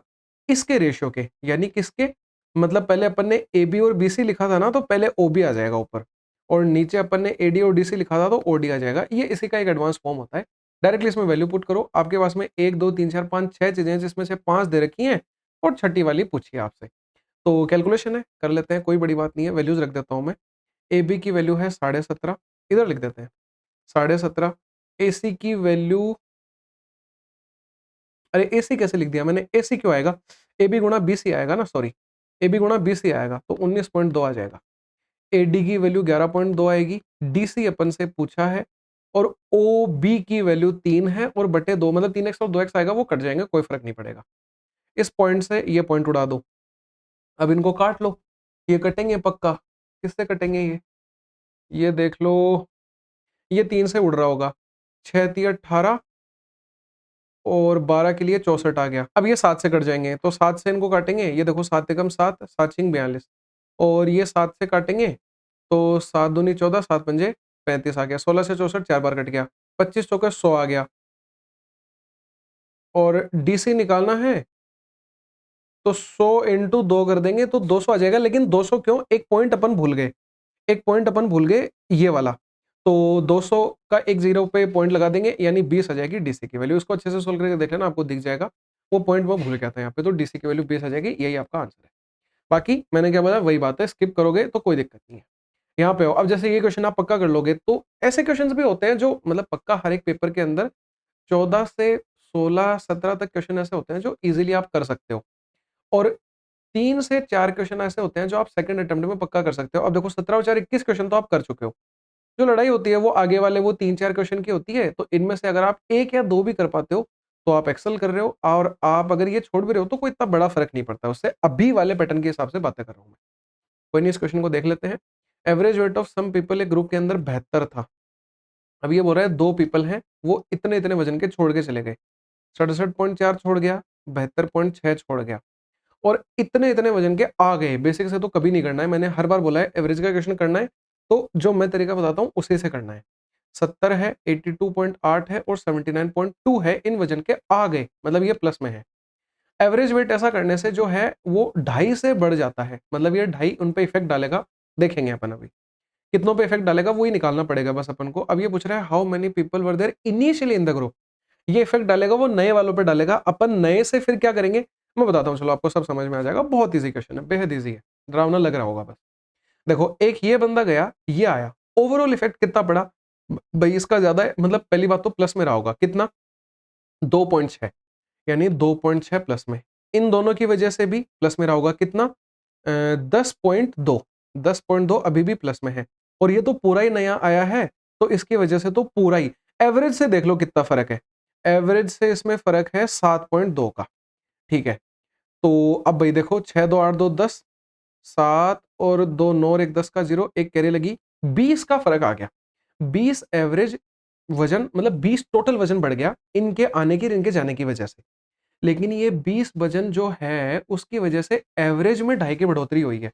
इसके रेशियो के, यानी किसके, मतलब पहले अपन ने AB और BC लिखा था ना, तो पहले OB आ जाएगा ऊपर, और नीचे अपन ने AD और DC लिखा था तो OD आ जाएगा। ये इसी का एक एडवांस फॉर्म होता है। डायरेक्टली इसमें वैल्यू पुट करो, आपके पास में 1 2 3 4 5 6 चीजें हैं, जिसमें से 5 दे रखी हैं और छठी वाली पूछी है आपसे। तो कैलकुलेशन है, कर लेते हैं, कोई बड़ी बात नहीं है। वैल्यूज रख देता हूं मैं। AB की वैल्यू है 17.5, इधर लिख देते हैं 17.5। AC की वैल्यू, अरे AC कैसे लिख दिया मैंने, AC क्यों आएगा, AB गुणा BC आएगा ना, सॉरी, AB गुणा BC आएगा तो 19.2 आ जाएगा। AD की वैल्यू 11.2 आएगी, DC अपन से पूछा है, और OB की वैल्यू 3 है और बटे 2, मतलब 3x और 2x आएगा, वो कट जाएंगे, कोई फर्क नहीं पड़ेगा। इस पॉइंट से ये पॉइंट उड़ा दो, अब इनको काट लो, ये कटेंगे पक्का। किससे कटेंगे ये देख लो, ये 3 से उड़ रहा होगा, 6 × 18 और 12 के लिए 64 आ गया। अब ये 7 से कट जाएंगे, तो 7 से इनको काटेंगे, ये देखो 7 एकम 7, 7 छिंग 42 और ये 7 से काटेंगे तो 7 दूनी 14, 7 पंजे 35 आ गया। 16 से 64 4 बार कट गया, 25 चौके 100 आ गया। और डीसी निकालना है तो 100 इंटू 2 कर देंगे तो 200 आ जाएगा। लेकिन 200 क्यों, एक पॉइंट अपन भूल गए, एक पॉइंट अपन भूल गए, ये वाला। तो 200 का एक जीरो पे पॉइंट लगा देंगे, यानी 20 आ जाएगी डीसी की वैल्यू। इसको अच्छे से सोल्व करके देख लेना, आपको दिख जाएगा। वो पॉइंट वो भूल गया था यहाँ पे, तो डीसी की वैल्यू 20 आ जाएगी, यही आपका आंसर है। बाकी मैंने क्या बताया वही बात है, स्किप करोगे तो कोई दिक्कत नहीं है। यहाँ पे हो, अब जैसे ये क्वेश्चन आप पक्का कर लोगे, तो ऐसे क्वेश्चंस भी होते हैं जो मतलब पक्का हर एक पेपर के अंदर 14 से 16 17 तक क्वेश्चन ऐसे होते हैं जो इजीली आप कर सकते हो। और 3 से 4 क्वेश्चन ऐसे होते हैं जो आप सेकंड अटेम्प्ट में पक्का कर सकते हो। अब देखो 17 और 4 21 क्वेश्चन तो आप कर चुके हो। जो लड़ाई होती है वो आगे वाले वो 3-4 क्वेश्चन की होती है। तो इनमें से अगर आप 1 या 2 भी कर पाते हो तो आप एक्सेल कर रहे हो, और आप अगर ये छोड़ भी रहे हो तो कोई इतना बड़ा फर्क नहीं पड़ता उससे। अभी वाले पैटर्न के हिसाब से बातें कर रहा हूं मैं। कोई नहीं, इस क्वेश्चन को देख लेते हैं। Average weight of some people एक ग्रुप के अंदर 72 था। अब ये बोल रहा है 2 पीपल हैं, वो इतने इतने वजन के छोड़ के चले गए। 67.4 छोड़ गया, 72.6 छोड़ गया, और इतने इतने वजन के आ गए। बेसिक से तो कभी नहीं करना है, मैंने हर बार बोला है एवरेज का क्वेश्चन करना है तो जो मैं तरीका बताता हूँ उसी से करना है। 70 है, 82.8 है और 79.2 है, इन वजन के आ गए, मतलब ये प्लस में है। एवरेज वेट ऐसा करने से जो है वो 2.5 से बढ़ जाता है, मतलब ये 2.5 उन पे इफेक्ट डालेगा। देखेंगे अपन अभी कितनों पे इफेक्ट डालेगा, वही निकालना पड़ेगा बस अपन को। अब ये पूछ रहा है how many people were there initially in the group. ये इफेक्ट डालेगा वो नए वालों पे डालेगा, अपन नए से फिर क्या करेंगे मैं बताता हूँ, चलो आपको सब समझ में आ जाएगा। बहुत इजी क्वेश्चन है, बेहद इजी है, डरावना लग रहा होगा बस। देखो एक ये बंदा गया, ये आया, ओवरऑल इफेक्ट कितना पड़ा भाई, इसका ज्यादा है, मतलब पहली बात तो प्लस में रहा होगा कितना, 2.6, यानी 2.6 प्लस में। इन दोनों की वजह से भी प्लस में रहा होगा कितना, 10.2, 10.2 अभी भी प्लस में है। और ये तो पूरा ही नया आया है, तो इसकी वजह से तो पूरा ही। एवरेज से देख लो कितना फर्क है, एवरेज से इसमें फर्क है 7.2 का। ठीक है, तो अब भाई देखो 6 2 8 2 10, 7 और 2 9 और 1 10 का 0, एक कैरी लगी, 20 का फर्क आ गया। 20 एवरेज वजन, मतलब 20 टोटल वजन बढ़ गया इनके आने की और इनके जाने की वजह से। लेकिन ये 20 वजन जो है उसकी वजह से एवरेज में 2.5 की बढ़ोतरी हुई है।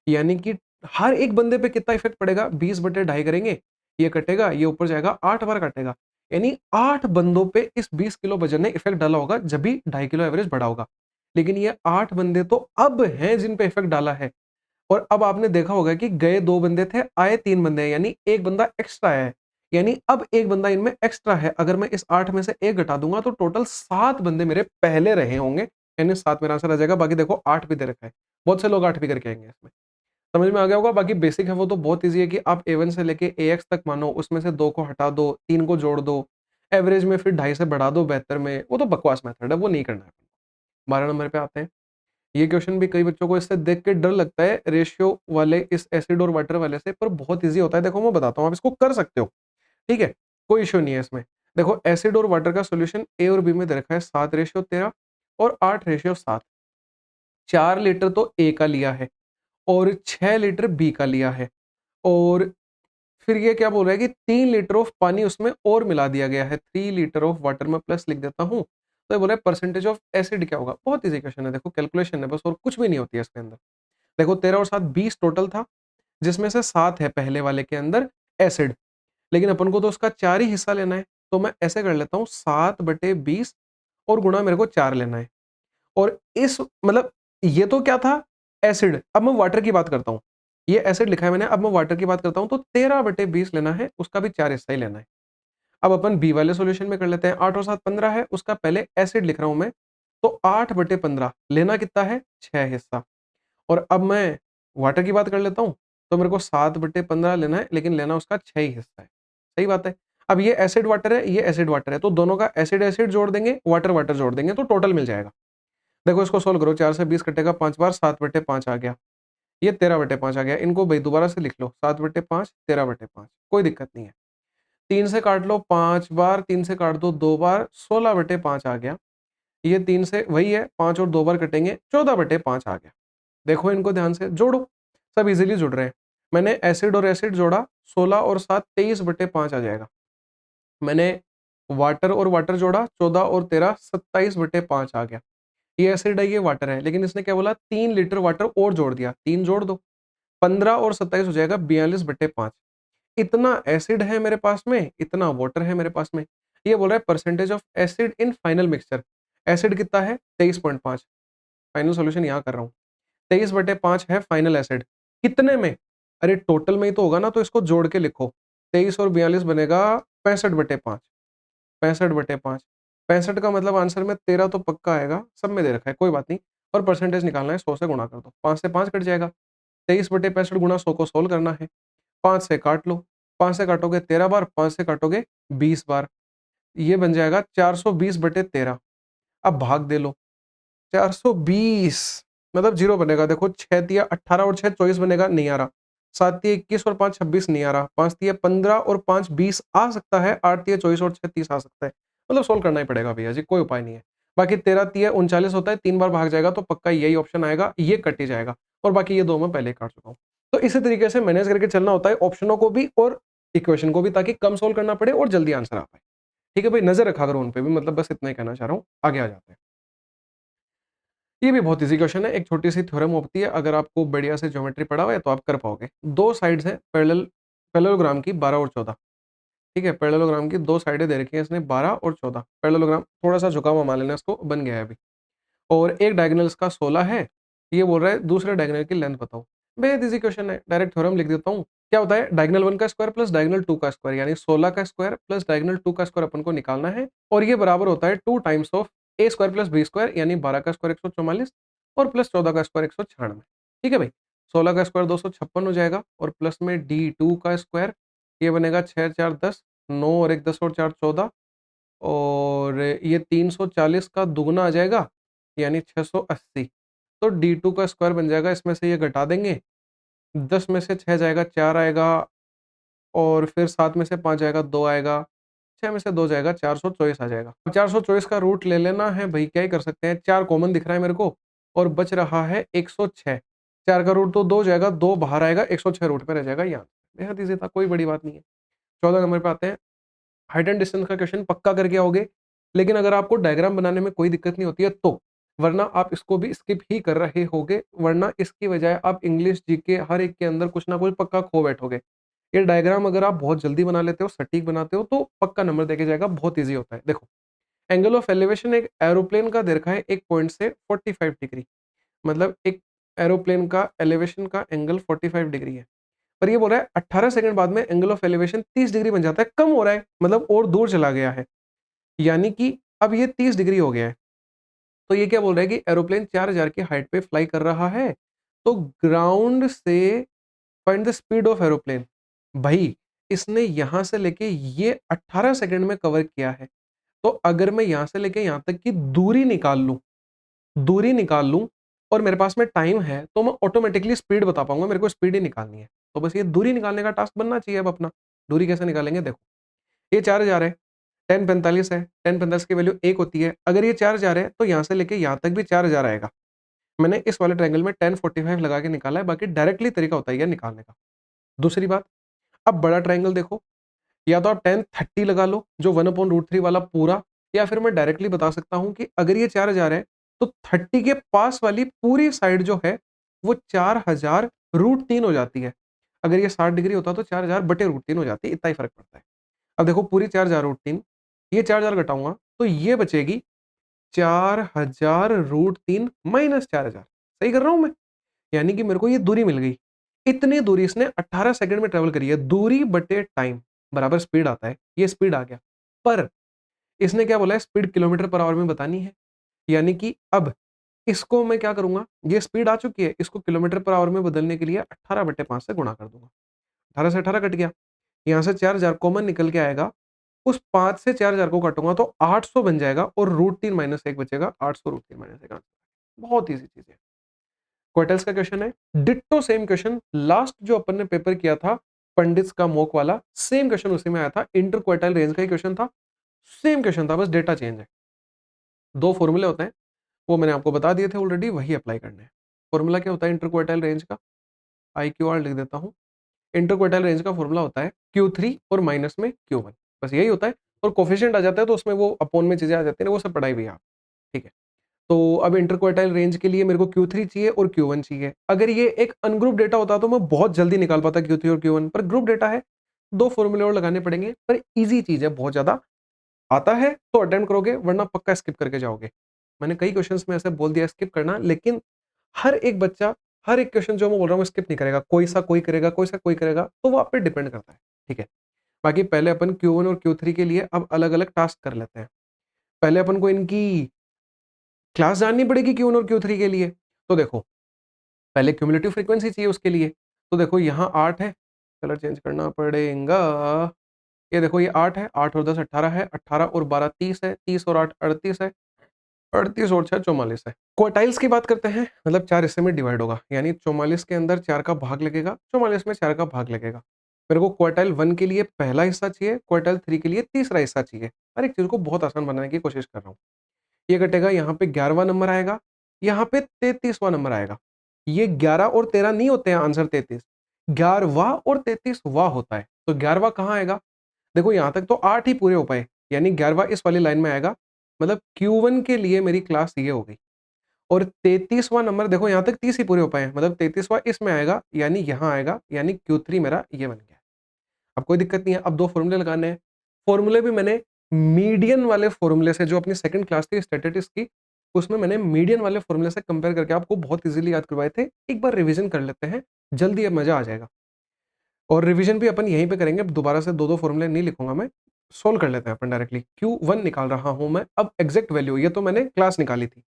यानी कि हर एक बंदे पे कितना इफेक्ट पड़ेगा, 20/2.5 करेंगे, ये कटेगा, ये ऊपर जाएगा, 8 बार कटेगा, यानी 8 बंदों पे इस 20 किलो वजन ने इफेक्ट डाला होगा, जब भी 2.5 किलो एवरेज बढ़ा होगा। लेकिन ये 8 बंदे तो अब हैं जिन पे इफेक्ट डाला है। और अब आपने देखा होगा कि गए 2 बंदे थे, आए 3 बंदे हैं, यानी एक बंदा एक्स्ट्रा है। यानी अब एक बंदा इनमें एक्स्ट्रा है। अगर मैं इस 8 में से 1 घटा दूंगा तो टोटल 7 बंदे मेरे पहले रहे होंगे, यानी 7 मेरा आंसर आ जाएगा। बाकी देखो 8 भी दे रखा है, बहुत से लोग 8 भी करके आएंगे इसमें। समझ में आ गया होगा। बाकी बेसिक है वो तो बहुत ईजी है कि आप A1 से लेके AX तक मानो, उसमें से 2 को हटा दो, 3 को जोड़ दो, एवरेज में फिर 2.5 से बढ़ा दो 72 में। वो तो बकवास मेथड है, वो नहीं करना है। 12 नंबर पे आते हैं। ये क्वेश्चन भी कई बच्चों को इससे देख के डर लगता है, रेशियो वाले इस एसिड और वाटर वाले से, पर बहुत ईजी होता है। देखो मैं बताता हूँ, आप इसको कर सकते हो, ठीक है, कोई इश्यू नहीं है इसमें। देखो एसिड और वाटर का सोल्यूशन ए और बी में दे रखा है 7:13 और 8:7। 4 लीटर तो ए का लिया है और 6 लीटर बी का लिया है, और फिर ये क्या बोल रहा है कि 3 लीटर ऑफ पानी उसमें और मिला दिया गया है। 3 लीटर ऑफ वाटर में प्लस लिख देता हूँ, तो ये बोल रहा है परसेंटेज ऑफ एसिड क्या होगा। बहुत ईजी क्वेश्चन है, देखो कैलकुलेशन है बस, और कुछ भी नहीं होती है इसके अंदर। देखो 13 और 7 20 टोटल था, जिसमें से 7 है पहले वाले के अंदर एसिड, लेकिन अपन को तो उसका 4 ही हिस्सा लेना है। तो मैं ऐसे कर लेता हूँ 7/20 और गुणा मेरे को 4 लेना है। और इस मतलब ये तो क्या था, एसिड। अब मैं वाटर की बात करता हूँ, ये एसिड लिखा है मैंने, अब मैं वाटर की बात करता हूँ, तो 13/20 लेना है, उसका भी 4 हिस्सा ही लेना है। अब अपन बी वाले सॉल्यूशन में कर लेते हैं। 8 और 7 15 है, उसका पहले एसिड लिख रहा हूं मैं, तो 8/15 लेना कितना है, 6 हिस्सा। और अब मैं वाटर की बात कर लेता हूँ, तो मेरे को 7/15 लेना है, लेकिन लेना उसका 6 ही हिस्सा है। सही बात है। अब ये एसिड वाटर है, ये एसिड वाटर है, तो दोनों का एसिड एसिड जोड़ देंगे, वाटर वाटर जोड़ देंगे, तो टोटल मिल जाएगा। देखो इसको सोल्व करो, 4 से 20 कटेगा 5 बार, 7/5 आ गया, ये 13/5 आ गया। इनको भाई दोबारा से लिख लो, 7/5 13/5, कोई दिक्कत नहीं है। 3 से काट लो 5 बार, 3 से काट दो 2 बार, 16/5 आ गया। ये 3 से वही है, 5 और 2 बार कटेंगे, 14/5 आ गया। देखो इनको ध्यान से जोड़ो, सब इजीली जुड़ रहे हैं। मैंने एसिड और एसिड जोड़ा, 16 और 7 23/5 आ जाएगा। मैंने वाटर और वाटर जोड़ा, 14 और 13 27/5 आ गया। ये एसिड है, ये वाटर है, लेकिन इसने क्या बोला 3 लीटर वाटर और जोड़ दिया, 3 जोड़ दो, 15 और 27 हो जाएगा 42/5। इतना एसिड है मेरे पास में, इतना वाटर है मेरे पास में। ये बोल रहा है percentage of acid in final mixture. Acid कितना है 23.5, फाइनल सॉल्यूशन यहाँ कर रहा हूँ। 23/5 है फाइनल एसिड, कितने में? अरे टोटल में ही तो होगा ना, तो इसको जोड़ के लिखो, 23 और 42 बनेगा 65/5, 65/5। 65 का मतलब आंसर में 13 तो पक्का आएगा, सब में दे रखा है, कोई बात नहीं। और परसेंटेज निकालना है, 100 से गुणा कर दो, 5 से 5 कट जाएगा, 23/65 गुणा 100 को सोल्व करना है। 5 से काट लो, 5 से काटोगे 13 बार, 5 से काटोगे 20 बार, ये बन जाएगा 420/13। अब भाग दे लो, 420 मतलब जीरो बनेगा। देखो 6 तिया 18 और 6 24 बनेगा, नहीं आ रहा। 7 तिया 21 और 5 26 नहीं आ रहा। 5 तिया 15 और 5 20 आ सकता है। 8 तिया 24 और 6 30 आ सकता है। मतलब सोल्व करना ही पड़ेगा भैया जी, कोई उपाय नहीं है। बाकी 13 तिया 39 होता है, 3 बार भाग जाएगा तो पक्का यही ऑप्शन आएगा, ये कट ही जाएगा। और बाकी ये दो मैं पहले ही काट चुका हूँ। तो इसी तरीके से मैनेज करके चलना होता है ऑप्शनों को भी और इक्वेशन को भी, ताकि कम सोल्व करना पड़े और जल्दी आंसर आ पाए। ठीक है भाई, नजर रखा करो उन पे भी, मतलब बस इतना ही कहना चाह रहा हूँ। आगे आ जाते हैं। ये भी बहुत इजी क्वेश्चन है, एक छोटी सी थ्योरम होती है, अगर आपको बढ़िया से ज्योमेट्री पढ़ा हुआ है तो आप कर पाओगे। दो साइड्स हैं पैरेललोग्राम की 12 और 14। ठीक है, पैरेललोग्राम की दो साइडें दे रखी हैं इसने 12 और 14। पैरेललोग्राम थोड़ा सा झुका हुआ मान लेना इसको, बन गया है अभी। और एक डायगोनल इसका 16 है। ये बोल रहा है दूसरे डायगोनल की लेंथ बताओ। बेहद इजी क्वेश्चन है, डायरेक्ट थ्योरम लिख देता हूँ। क्या होता है, डायगोनल 1 का स्क्वायर प्लस डायगोनल 2 का स्क्वायर, यानी 16 का स्क्वायर प्लस डायगोनल 2 का स्क्वायर अपन को निकालना है। और ये बराबर होता है 2 times of A square plus B square, यानी 12 का स्क्वायर 144 और प्लस 14 का स्क्वायर 196। ठीक है भाई, 16 का स्क्वायर 256 हो जाएगा, और प्लस में D2 का स्क्वायर, ये बनेगा 6 4 10, 9 और 1 10 और 4 14, और ये 340 का दुगना आ जाएगा, यानी 680। तो D2 का स्क्वायर बन जाएगा, इसमें से ये घटा देंगे, 10 में से 6 जाएगा 4 आएगा, और फिर 7 में से 5 जाएगा 2 आएगा, 6 में से 2 जाएगा 424 आ जाएगा। अब 424 का रूट ले लेना है भाई, क्या ही कर सकते हैं, 4 कॉमन दिख रहा है मेरे को, और बच रहा है 106। 4 का रूट तो 2 जाएगा, 2 बाहर आएगा, 106 रूट में रह जाएगा यहाँ। बेहद ईजी था, कोई बड़ी बात नहीं है। 14 नंबर पे आते हैं। हाइट एंड डिस्टेंस का क्वेश्चन पक्का करके आओगे, लेकिन अगर आपको डायग्राम बनाने में कोई दिक्कत नहीं होती है तो, वरना आप इसको भी स्किप ही कर रहे होगे, वरना इसकी बजाय आप इंग्लिश जीके हर एक के अंदर कुछ ना कुछ पक्का खो बैठोगे। ये डायग्राम अगर आप बहुत जल्दी बना लेते हो, सटीक बनाते हो, तो पक्का नंबर देके जाएगा, बहुत ईजी होता है। देखो, एंगल ऑफ एलिवेशन एक एरोप्लेन का दे रखा है एक पॉइंट से 45 डिग्री, मतलब एक एरोप्लेन का एलिवेशन का एंगल 45 डिग्री है। पर ये बोल रहा है 18 सेकंड बाद में एंगल ऑफ एलिवेशन 30 डिग्री बन जाता है, कम हो रहा है, मतलब और दूर चला गया है, यानी कि अब ये 30 डिग्री हो गया है। तो ये क्या बोल रहा है कि एरोप्लेन 4000 की हाइट पे फ्लाई कर रहा है, तो ग्राउंड से find the speed of aeroplane. भाई, इसने यहां से लेके ये 18 सेकंड में कवर किया है, तो अगर मैं यहां से लेके यहां तक की दूरी निकाल लूं और मेरे पास में टाइम है, तो मैं ऑटोमेटिकली स्पीड बता पाऊंगा, मेरे को स्पीड ही निकालनी है। तो बस ये दूरी निकालने का टास्क बनना चाहिए अब अपना। दूरी कैसे निकालेंगे, देखो, ये 4000 है, 1045 है, 1045 की वैल्यू 1 होती है। अगर ये 4000 है तो यहां से लेके यहां तक भी 4000 आएगा। मैंने इस वाले ट्रायंगल में 1045 लगा के निकाला है, बाकी डायरेक्टली तरीका होता है ये निकालने का। दूसरी बात, अब बड़ा ट्रायंगल देखो, या तो आप 1030 लगा लो जो 1/√3 वाला पूरा, या फिर मैं डायरेक्टली बता सकता हूं कि अगर ये 4000 है तो 30 के पास वाली पूरी साइड जो है वो 4000√3 हो जाती है। अगर ये 60 डिग्री होता तो 4000/√3 हो जाती है, इतना ही फर्क पड़ता है। अब देखो, पूरी 4000√3, ये 4000 घटाऊंगा तो ये बचेगी 4000√3 माइनस 4000। सही कर रहा हूं मैं, यानी कि मेरे को ये दूरी मिल गई। इतनी दूरी इसने 18 सेकंड में ट्रेवल करी है। दूरी बटे टाइम बराबर स्पीड आता है, ये स्पीड आ गया। पर इसने क्या बोला है, स्पीड किलोमीटर पर आवर में बतानी है, यानी कि अब इसको मैं क्या करूंगा, ये स्पीड आ चुकी है, इसको किलोमीटर पर आवर में बदलने के लिए 18/5 से गुणा कर दूंगा। 18 से 18 कट गया, यहां से 4000 कॉमन निकल के आएगा, उस 5 से 4000 को काटूंगा तो 800 बन जाएगा, और √3 माइनस 1 बचेगा, 800 √3 माइनस 1। बहुत ईजी चीज है। क्वार्टल्स का क्वेश्चन है, डिट्टो सेम क्वेश्चन लास्ट जो अपन ने पेपर किया था पंडित्स का मॉक वाला, सेम क्वेश्चन उसी में आया था, इंटर क्वार्टाइल रेंज का ही क्वेश्चन था, सेम क्वेश्चन था, बस डेटा चेंज है। दो फॉर्मूले होते हैं, वो मैंने आपको बता दिए थे ऑलरेडी, वही अप्लाई करने हैं। फॉर्मूला क्या होता है इंटर क्वार्टाइल रेंज का, IQR लिख देता हूं। इंटर क्वार्टाइल रेंज का फॉर्मूला होता है Q3 और माइनस में Q1, बस यही होता है। और कोफिशिएंट आ जाता है तो उसमें वो अपोन में चीज़ें आ जाती हैं, वो सब पढ़ाई भी है आप, ठीक है। तो अब इंटरक्वार्टाइल रेंज के लिए मेरे को Q3 चाहिए और Q1 चाहिए। अगर ये एक अनग्रुप डेटा होता तो मैं बहुत जल्दी निकाल पाता Q3 और Q1, पर ग्रुप डेटा है, 2 फॉर्मूले और लगाने पड़ेंगे, पर ईज़ी चीज़ है बहुत ज़्यादा। आता है तो अटेम्प्ट करोगे वरना पक्का स्किप करके जाओगे। मैंने कई क्वेश्चंस में ऐसे बोल दिया स्किप करना, लेकिन हर एक बच्चा हर एक क्वेश्चन जो मैं बोल रहा हूँ वो स्किप नहीं करेगा। कोई सा कोई करेगा, कोई सा कोई करेगा, तो वो आप पे डिपेंड करता है, ठीक है। बाकी पहले अपन Q1 और Q3 के लिए अब अलग-अलग टास्क कर लेते हैं। पहले अपन को इनकी क्लास जाननी पड़ेगी Q1 और Q3 के लिए। तो देखो, पहले क्युमुलेटिव फ्रीक्वेंसी चाहिए उसके लिए। तो देखो यहाँ 8 है, कलर चेंज करना पड़ेगा। ये देखो ये 8 है, 8 और 10 18 है, 18 और 12 30 है, 30 और 8 38 है, 38 और 6 44 है। क्वार्टाइल्स की बात करते हैं, मतलब 4 हिस्से में डिवाइड होगा, यानी 44 के अंदर 4 का भाग लगेगा, 44 में 4 का भाग लगेगा। मेरे को क्वार्टाइल 1 के लिए पहला हिस्सा चाहिए, क्वार्टाइल 3 के लिए तीसरा हिस्सा चाहिए। हर एक चीज़ को बहुत आसान बनाने की कोशिश कर रहा हूँ। ये कटेगा, यहाँ पे 11वां नंबर आएगा, यहाँ पे 33वां नंबर आएगा। ये 11 और 13 नहीं होते हैं आंसर 33, 11वां और 33वां होता है। तो 11वां कहाँ आएगा? देखो यहाँ तक तो 8 ही पूरे हो पाए, यानी 11वां इस वाली लाइन में आएगा, मतलब Q1 के लिए मेरी क्लास ये हो गई। और 33वां नंबर देखो यहाँ तक 30 ही पूरे हो पाए हैं, मतलब 33वां इसमें आएगा, यानी यहाँ आएगा, यानी Q3 मेरा ये बन गया। अब कोई दिक्कत नहीं है, अब 2 फ़ॉर्मूले लगाने हैं। फ़ॉर्मूले भी मैंने मीडियन वाले फ़ॉर्मूले से, जो अपनी सेकंड क्लास थी स्टैटिस्टिक्स की, उसमें मैंने मीडियन वाले फ़ॉर्मूले से कंपेयर करके आपको बहुत ईज़िली याद करवाए थे। एक बार रिवीजन कर लेते हैं, जल्दी अब मज़ा आ जाएगा। और रिवीजन भी अपन यहीं पे करेंगे, अब दोबारा से 2-2 फ़ॉर्मूले नहीं लिखूँगा मैं, सोल्व कर लेते हैं अपन डायरेक्टली। Q1 निकाल रहा हूँ मैं, अब एग्ज़ैक्ट वैल्यू, ये तो मैंने क्लास निकाली थी।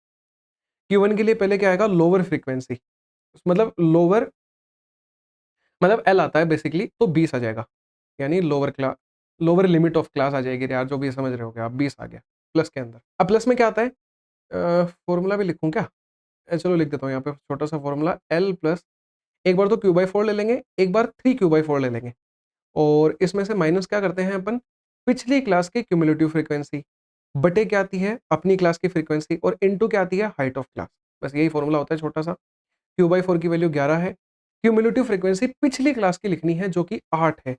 Q1 के लिए पहले क्या आएगा? लोअर फ्रीक्वेंसी, मतलब लोअर, मतलब L आता है बेसिकली, तो 20 आ जाएगा। यानी लोअर लिमिट ऑफ क्लास आ जाएगी यार, जो भी समझ रहे होगे आप, 20 आ गया प्लस के अंदर। अब प्लस में क्या आता है? फॉर्मूला भी लिखूँ क्या? चलो लिख देता हूँ यहाँ पे छोटा सा फॉर्मूला, L प्लस, एक बार तो Q/4 ले लेंगे, एक बार 3Q/4 ले लेंगे, और इसमें से माइनस क्या करते हैं अपन? पिछली क्लास की क्युमुलेटिव फ्रीक्वेंसी बटे क्या आती है? अपनी क्लास की फ्रीक्वेंसी, और इनटू क्या आती है? Height of class. बस यही फॉर्मूला होता है छोटा सा। Q/4 की वैल्यू 11 है, क्युमुलेटिव फ्रीक्वेंसी पिछली क्लास की लिखनी है जो कि 8 है,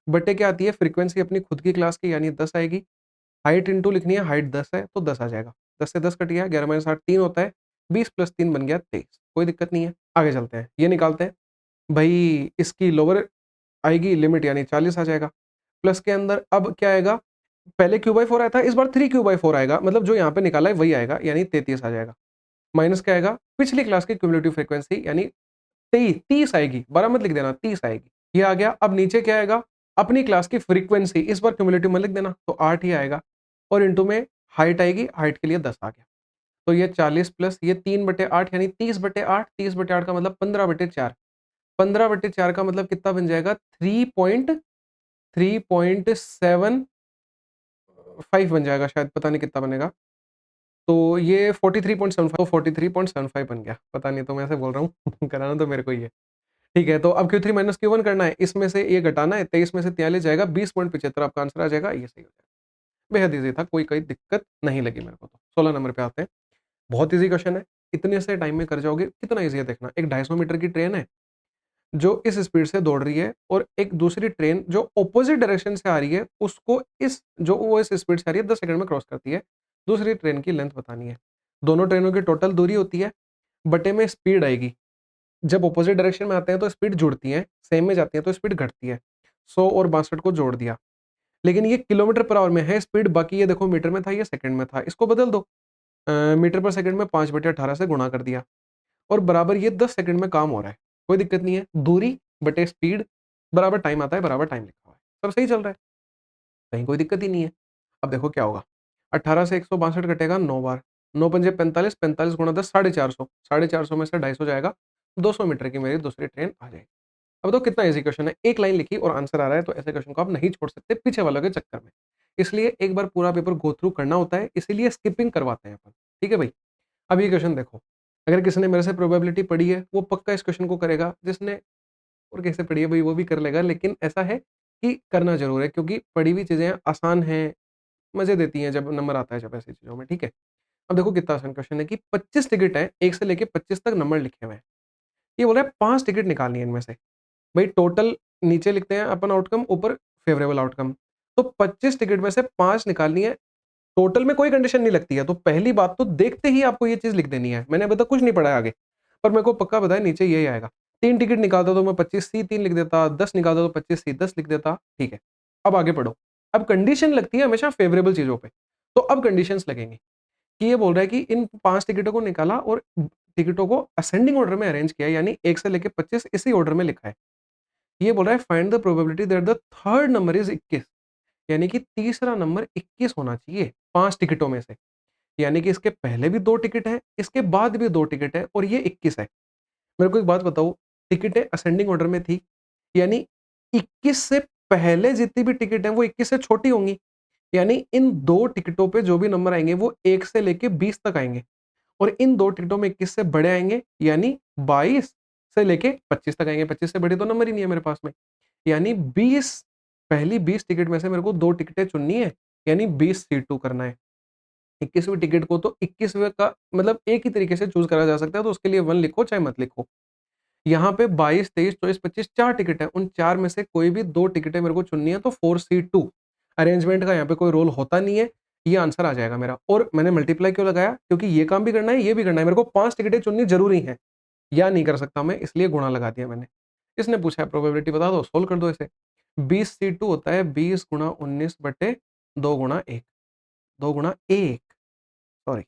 बटे क्या आती है? फ्रीक्वेंसी अपनी खुद की क्लास की, यानी 10 आएगी। हाइट इंटू लिखनी है, हाइट 10 है तो 10 आ जाएगा। 10 से 10 कट गया, 11 माइनस 8 3 होता है, 20 प्लस 3 बन गया 23। कोई दिक्कत नहीं है, आगे चलते हैं, ये निकालते हैं। भई इसकी लोअर आएगी लिमिट, यानी 40 आ जाएगा। प्लस के अंदर अब क्या आएगा? पहले Q/4 आया था, इस बार 3Q/4 आएगा, मतलब जो यहाँ पे निकाला है वही आएगा, यानी 33 आ जाएगा। माइनस क्या आएगा? पिछली क्लास की क्युमुलेटिव फ्रीक्वेंसी, यानी 30 आएगी, 12 मत लिख देना, 30 आएगी। ये आ गया। अब नीचे क्या आएगा? अपनी क्लास की फ्रीक्वेंसी, इस बार क्युमुलेटिव मत लिख देना, तो 8 ही आएगा, और इंटू में हाइट आएगी, हाइट के लिए 10 आ गया। तो ये 40 प्लस ये 3/8, यानी 30/8, 30/8 का मतलब 15/4, 15/4 का मतलब कितना बन जाएगा? 3.75 बन जाएगा शायद, पता नहीं कितना बनेगा। तो ये 43.75, तो 43.75 बन गया, पता नहीं, तो मैं ऐसे बोल रहा हूँ कराना तो मेरे को ही है। ठीक है, तो अब Q3 माइनस Q1 करना है, इसमें से ये घटाना है, 23 में से 43 जाएगा, 20.75 आपका आंसर आ जाएगा, ये सही हो जाएगा। बेहद ईज़ी था, कोई दिक्कत नहीं लगी मेरे को तो। 16 नंबर पे आते हैं, बहुत ईज़ी क्वेश्चन है, इतने से टाइम में कर जाओगे, कितना ईज़ी है देखना। एक 250 मीटर की ट्रेन है, जो इस स्पीड से दौड़ रही है, और एक दूसरी ट्रेन जो ऑपोजिट डायरेक्शन से आ रही है, उसको वो इस स्पीड से आ रही है, 10 सेकंड में क्रॉस करती है। दूसरी ट्रेन की लेंथ बतानी है। दोनों ट्रेनों की टोटल दूरी होती है, बटे में स्पीड आएगी। जब ऑपोजिट डायरेक्शन में आते हैं तो स्पीड जुड़ती है, सेम में जाती है तो स्पीड घटती है। 100 और 62 को जोड़ दिया, लेकिन ये किलोमीटर पर आवर में है स्पीड, बाकी ये देखो मीटर में था, ये सेकंड में था, इसको बदल दो। मीटर पर सेकंड में 5/18 से गुणा कर दिया, और बराबर ये 10 सेकंड में काम हो रहा है। कोई दिक्कत नहीं है, दूरी बटे स्पीड बराबर टाइम आता है, बराबर टाइम लिखा हुआ है, सब सही चल रहा है, कहीं कोई दिक्कत ही नहीं है। अब देखो क्या होगा, 18 से 162 कटेगा 9 बार, 9 पंजे 45, 45 गुणा 10 450, 450 में से 250 जाएगा, 200 मीटर की मेरी दूसरी ट्रेन आ जाएगी। अब तो कितना ईज़ी क्वेश्चन है, एक लाइन लिखी और आंसर आ रहा है, तो ऐसे क्वेश्चन को आप नहीं छोड़ सकते पीछे वालों के चक्कर में। इसलिए एक बार पूरा पेपर गो थ्रू करना होता है, इसीलिए स्किपिंग करवाते हैं अपन। ठीक है भाई? अब ये क्वेश्चन देखो, अगर किसी ने मेरे से प्रोबेबिलिटी पढ़ी है, वो पक्का इस क्वेश्चन को करेगा, जिसने और कैसे पढ़ी है भाई वो भी कर लेगा, लेकिन ऐसा है कि करना ज़रूर है, क्योंकि पढ़ी हुई चीज़ें आसान हैं, मज़े देती हैं जब नंबर आता है जब ऐसी चीज़ों में, ठीक है? अब देखो कितना आसान क्वेश्चन है कि 25 टिकट है, 1 से लेके 25 तक नंबर लिखे हुए हैं। ये बोल रहा है 5 टिकट निकालनी है इनमें से। भाई टोटल नीचे लिखते हैं अपन आउटकम, ऊपर फेवरेबल आउटकम। तो 25 टिकट में से 5 निकालनी है। टोटल में कोई कंडीशन नहीं लगती है, तो पहली बात तो देखते ही आपको ये चीज़ लिख देनी है। मैंने अभी तक कुछ नहीं पढ़ा है आगे, पर मेरे को पक्का पता है नीचे यही आएगा। 3 टिकट निकालता तो मैं 25C 3 लिख देता, 10 निकालता तो 25C 10 लिख देता, ठीक है। अब आगे पढ़ो। अब कंडीशन लगती है हमेशा फेवरेबल चीज़ों पे, तो अब कंडीशंस लगेंगी कि ये बोल रहा है कि इन 5 टिकटों को निकाला और टिकटों को असेंडिंग ऑर्डर में अरेंज किया, यानी 1 से लेके 25 इसी ऑर्डर में लिखा है। ये बोल रहा है find the probability that the third number is 21, यानी कि तीसरा नंबर 21 होना चाहिए 5 टिकटों में से। यानी कि इसके पहले भी 2 टिकट हैं, इसके बाद भी 2 टिकट है और ये 21 है। मेरे को एक बात बताओ, टिकटें असेंडिंग ऑर्डर में थी, यानी 21 से पहले जितनी भी टिकट है वो 21 से छोटी होंगी। यानी इन 2 टिकटों पे जो भी नंबर आएँगे वो 1 से लेके 20 तक आएँगे और इन 2 टिकटों में 21 से बड़े आएँगे, यानी 22 से लेके 25 तक आएँगे। 25 से बड़ी तो नंबर ही नहीं है मेरे पास में। यानी 20, पहली 20 टिकट में से मेरे को 2 टिकटें चुननी है, यानी 20 C2 करना है। 21वीं टिकट को तो 21वें का मतलब एक ही तरीके से चूज़ करा जा सकता है, तो उसके लिए 1 लिखो चाहे मत लिखो। यहाँ पे 22, 23, 24, 25 4 टिकट है, उन 4 में से कोई भी 2 टिकटें मेरे को चुननी है, तो 4C2 अरेंजमेंट का यहाँ पे कोई रोल होता नहीं है, ये आंसर आ जाएगा मेरा। और मैंने मल्टीप्लाई क्यों लगाया? क्योंकि ये काम भी करना है, ये भी करना है, मेरे को 5 टिकटें चुननी ज़रूरी है, या नहीं कर सकता मैं, इसलिए गुणा लगा दिया मैंने। इसने पूछा है प्रोबेबिलिटी बता दो, सोल्व कर दो इसे। 20C2 होता है 20 गुणा 19 बटे 2 गुणा 1, 2 गुणा 1 सॉरी